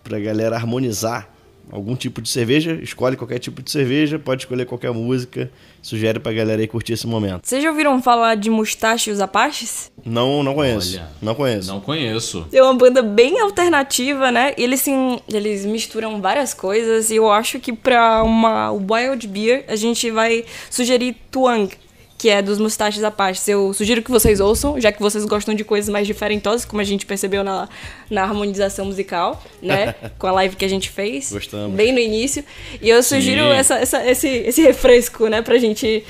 pra galera harmonizar algum tipo de cerveja. Escolhe qualquer tipo de cerveja, pode escolher qualquer música. Sugere pra galera aí curtir esse momento.
Vocês já ouviram falar de Mustache e os Apaches?
Não conheço.
Olha,
não conheço.
Não conheço.
É uma banda bem alternativa, né? E eles misturam várias coisas. E eu acho que pra uma Wild Beer a gente vai sugerir Tuang, que é dos Mustaches Apaches. Eu sugiro que vocês ouçam, já que vocês gostam de coisas mais diferentosas, como a gente percebeu na harmonização musical, né? Com a live que a gente fez.
Gostamos.
Bem no início. E eu sugiro esse refresco, né? Pra gente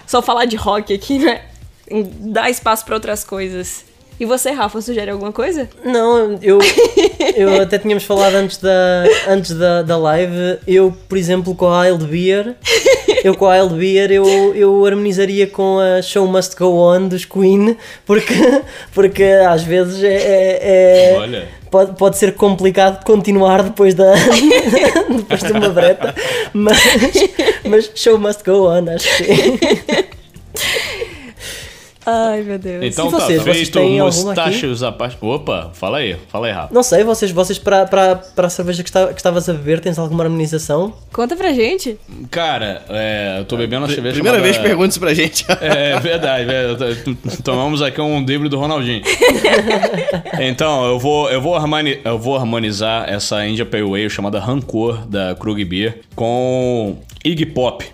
só falar de rock aqui, né? Dar espaço pra outras coisas. E você, Rafa, sugere alguma coisa?
Não, eu até tínhamos falado antes da live. Eu, por exemplo, com a Wild Beer, eu com a Wild Beer eu harmonizaria com a Show Must Go On dos Queen, porque às vezes
Olha.
Pode ser complicado continuar depois de uma breta, mas Show Must Go On, acho que
Ai, meu Deus.
Então
e vocês
feito
têm
mostachos à parte. Opa, fala aí, Rafa.
Não sei, vocês para a cerveja que estavas a beber, tens alguma harmonização?
Conta pra gente.
Cara, eu tô bebendo uma cerveja
Primeira vez que pergunta isso pra gente.
É verdade, tomamos aqui um drible do Ronaldinho. Então, eu vou harmonizar essa India Pale Ale chamada Rancor da Krug Beer com Iggy Pop.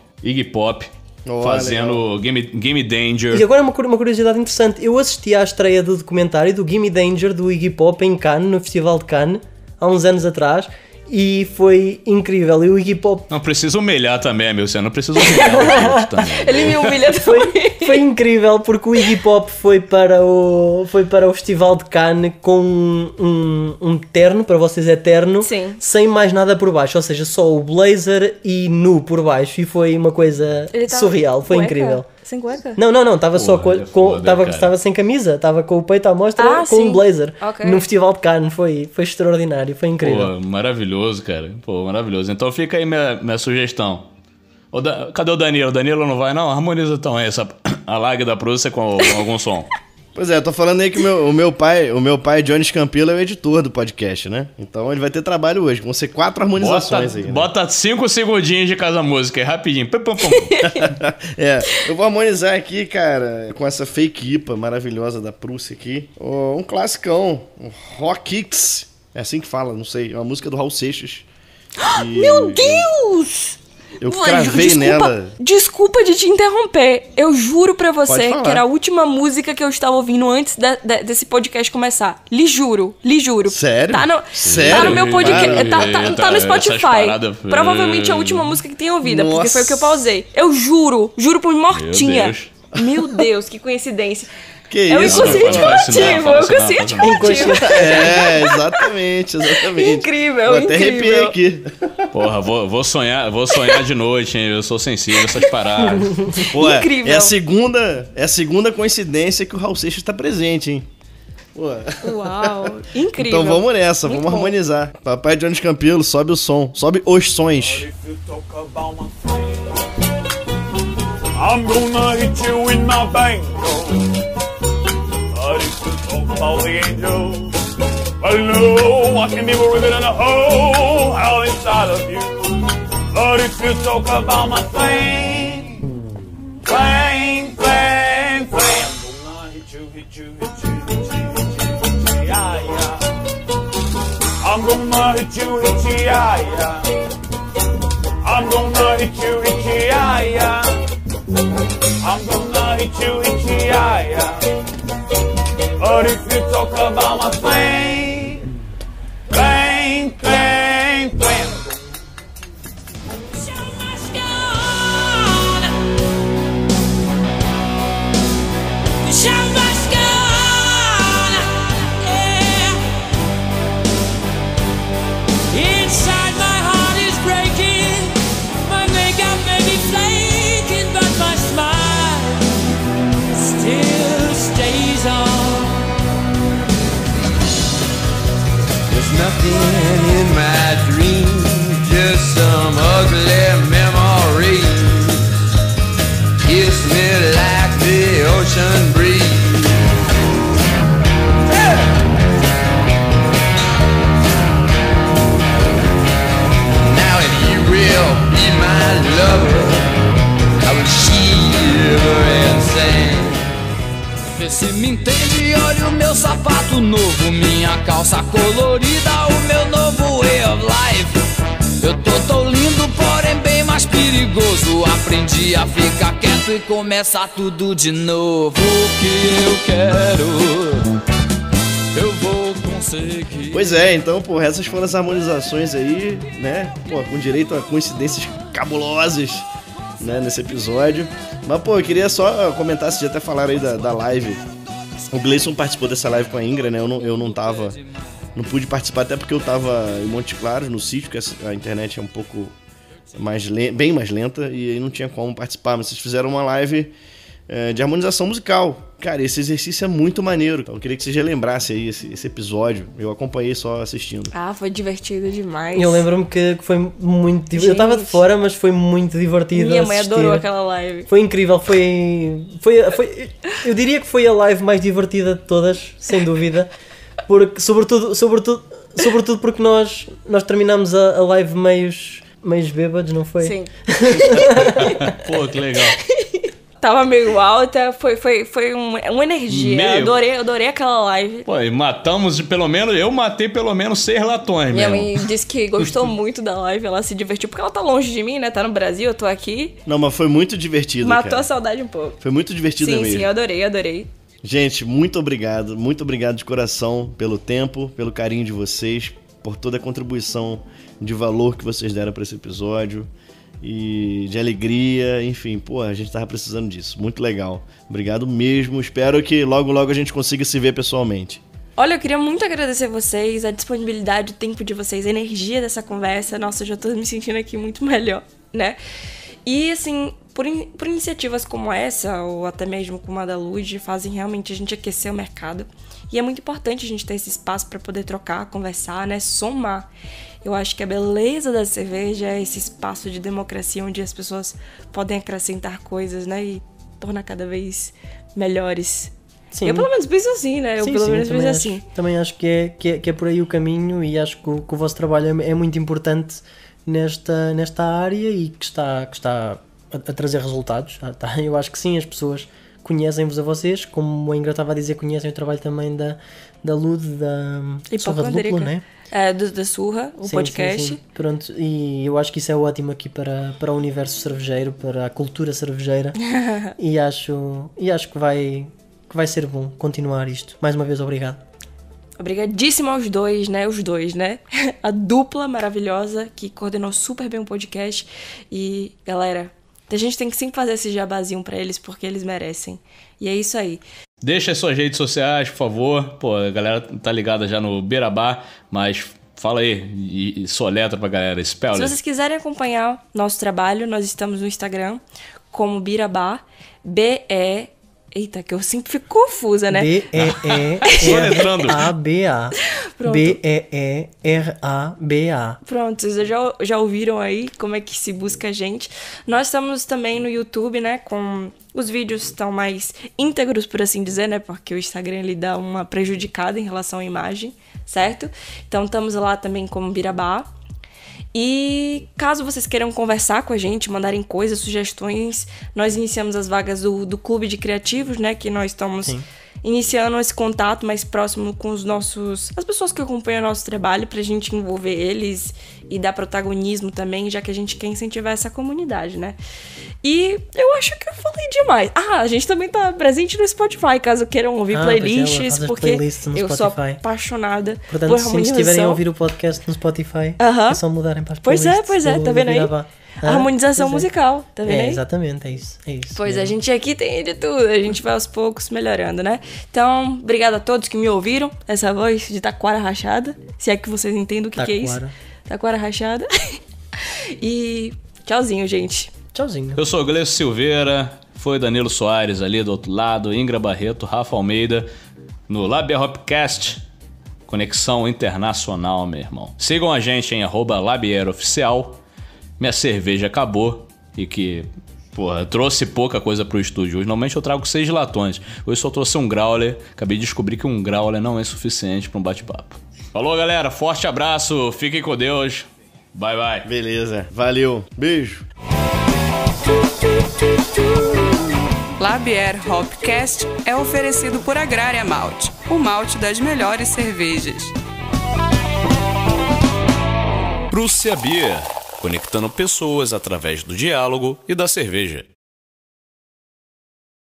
Fazendo Gimme Danger.
E agora uma curiosidade interessante. Eu assisti à estreia do documentário do Gimme Danger do Iggy Pop em Cannes, no Festival de Cannes, há uns anos atrás. E foi incrível. E o Iggy Pop...
Não precisa humilhar também, meu senhor. Não precisa humilhar o outro também.
Ele me humilha também.
Foi incrível porque o Iggy Pop foi para o Festival de Cannes com um terno, para vocês é terno,
Sim.
sem mais nada por baixo. Ou seja, só o blazer e nu por baixo. E foi uma coisa surreal. Foi incrível.
Sem cueca?
Não, estava só estava sem camisa, estava com o peito à mostra com um blazer.
Okay.
No Festival de Cannes, foi extraordinário, foi incrível.
Pô, maravilhoso, cara. Pô, maravilhoso. Então fica aí minha sugestão. Cadê o Danilo? O Danilo não vai, não? Harmoniza então a lag da Prússia com algum som.
Pois é, tô falando aí que o meu pai, Johnny Scampilla, é o editor do podcast, né? Então ele vai ter trabalho hoje. Vão ser 4 harmonizações aí. Né?
Bota 5 segundinhos de Casa Música aí, rapidinho.
Eu vou harmonizar aqui, cara, com essa fake IPA maravilhosa da Prússia aqui. Um classicão, um Rock Kicks. É assim que fala, não sei. É uma música do Raul Seixas.
Meu Deus!
Eu cravei nela.
Desculpa de te interromper. Eu juro pra você que era a última música que eu estava ouvindo antes desse podcast começar. Lhe juro.
Sério?
Sério? Tá no meu podcast. Tá no Spotify. Provavelmente a última música que tem ouvida, porque foi o que eu pausei. Eu juro por mortinha. Meu Dedeus, que coincidência.
Que isso?
É o inconsciente coletivo.
É, exatamente.
Incrível,
eu até arrepiei aqui.
Porra, vou sonhar de noite, hein? Eu sou sensível a essas paradas.
Pô,
incrível.
É a segunda coincidência que o Raul Seixas tá presente, hein? Pô.
Uau, incrível.
Então vamos nessa, vamos harmonizar. Papai Johnny Scampillo, sobe o som, sobe os sons.
I'm gonna hit you in my banjo. But if you talk about the angel, well, no, I can be more than a hole out inside of you. But if you talk about my thing, I'm gonna hit you, yeah, yeah. I'm gonna hit you, yeah, yeah. I'm gonna hit you, yeah, yeah. I'm gonna hit you, yeah, yeah. But if you talk about my thing, bang, bang, bang. Show must go on. The show must go on. Yeah. Inside my heart is breaking. My makeup may be flaking, but my smile still stays on. There's nothing in my dreams, just some ugly memories. Kiss me like the ocean breeze. Yeah. Now if you will be my lover, I will shiver and sing. Vê se me entende, olha o meu sapato novo, minha calça colorida, o meu novo way of life. Eu tô lindo, porém bem mais perigoso. Aprendi a ficar quieto e começar tudo de novo. O que eu quero, eu vou conseguir.
Pois é, então, pô, essas foram as harmonizações aí, né? Pô, com direito a coincidências cabulosas, né, nesse episódio. Mas, pô, eu queria só comentar, vocês já até falaram aí da live. O Gleison participou dessa live com a Ingra, né? Eu não pude participar, até porque eu tava em Monte Claro, no sítio, que a internet é um pouco bem mais lenta, e aí não tinha como participar. Mas vocês fizeram uma live de harmonização musical. Cara, esse exercício é muito maneiro. Então eu queria que vocês relembrassem aí esse episódio. Eu acompanhei só assistindo.
Ah, foi divertido demais.
Eu lembro-me que foi muito divertido. Eu estava de fora, mas foi muito divertido.
Minha mãe adorou aquela live.
Foi incrível, eu diria que foi a live mais divertida de todas, sem dúvida. Porque, sobretudo porque nós terminamos a live meios bêbados, não foi?
Sim.
Pô, que legal.
Tava meio alta, foi uma energia. Eu adorei aquela live.
Pô, e matamos eu matei pelo menos 6 latões,
Minha mãe disse que gostou muito da live, ela se divertiu, porque ela tá longe de mim, né? Tá no Brasil, eu tô aqui.
Não, mas foi muito divertido,
Matou
cara.
a saudade um pouco.
Foi muito divertido mesmo.
Sim, eu adorei.
Gente, muito obrigado de coração pelo tempo, pelo carinho de vocês, por toda a contribuição de valor que vocês deram pra esse episódio. E de alegria, enfim, pô, a gente tava precisando disso, muito legal. Obrigado mesmo, espero que logo a gente consiga se ver pessoalmente.
Olha, eu queria muito agradecer vocês, a disponibilidade, o tempo de vocês, a energia dessa conversa. Nossa, eu já tô me sentindo aqui muito melhor, né? E assim, por iniciativas como essa, ou até mesmo como a da Lud, fazem realmente a gente aquecer o mercado. E é muito importante a gente ter esse espaço para poder trocar, conversar, né? Somar. Eu acho que a beleza da cerveja é esse espaço de democracia onde as pessoas podem acrescentar coisas, né? E tornar cada vez melhores. Sim. Eu pelo menos penso assim, né? Penso assim.
Também acho que é por aí o caminho, e acho que o vosso trabalho é muito importante nesta área e que está a trazer resultados. Eu acho que sim, as pessoas conhecem-vos a vocês, como a Ingra estava a dizer, conhecem o trabalho também da Lud, da Surra de Lúpulo, não é?
Da Surra, o podcast.
Sim. Pronto, e eu acho que isso é ótimo aqui para o universo cervejeiro, para a cultura cervejeira. e acho que vai ser bom continuar isto. Mais uma vez, obrigado.
Obrigadíssimo aos dois, né? A dupla maravilhosa que coordenou super bem o podcast. E, galera, a gente tem que sempre fazer esse jabazinho pra eles, porque eles merecem. E é isso aí.
Deixa as suas redes sociais, por favor. Pô, a galera tá ligada já no Beirabá, mas fala aí e soletra pra galera. Spell.
Se vocês quiserem acompanhar nosso trabalho, nós estamos no Instagram como Beirabá, Eita, que eu sempre fico confusa, né?
B-E-E-R-A-B-A. B-E-E-R-A-B-A.
Pronto, vocês já ouviram aí como é que se busca a gente. Nós estamos também no YouTube, né? Com os vídeos estão mais íntegros, por assim dizer, né? Porque o Instagram ele dá uma prejudicada em relação à imagem, certo? Então estamos lá também como Beirabá. E caso vocês queiram conversar com a gente, mandarem coisas, sugestões, nós iniciamos as vagas do Clube de Criativos, né? Que nós estamos iniciando esse contato mais próximo com as pessoas que acompanham o nosso trabalho, pra gente envolver eles e dar protagonismo também, já que a gente quer incentivar essa comunidade, né? E eu acho que eu falei demais. A gente também tá presente no Spotify, caso queiram ouvir playlists, porque eu sou apaixonada por harmonização.
Portanto, se estiverem a ouvir o podcast no Spotify, é só mudarem para as playlists.
Pois é, tá vendo aí? Harmonização musical, tá vendo aí?
Exatamente, é isso.
Pois a gente aqui tem de tudo, a gente vai aos poucos melhorando, né? Então, obrigado a todos que me ouviram, essa voz de taquara rachada, se é que vocês entendem o que é isso. Taquara rachada. E tchauzinho, gente.
Tchauzinho.
Eu sou o Gleison Silveira, foi Danilo Soares ali do outro lado, Ingra Barreto, Rafa Almeida, no Labier Hopcast, conexão internacional, meu irmão. Sigam a gente em @LabierOficial. Minha cerveja acabou e que, porra, trouxe pouca coisa pro estúdio. Hoje, normalmente eu trago 6 latões. Hoje só trouxe um growler. Acabei de descobrir que um growler não é suficiente pra um bate-papo. Falou, galera. Forte abraço. Fiquem com Deus. Bye, bye.
Beleza. Valeu. Beijo.
Labier Hopcast é oferecido por Agrária Malte, o malte das melhores cervejas.
Prússia Beer, conectando pessoas através do diálogo e da cerveja.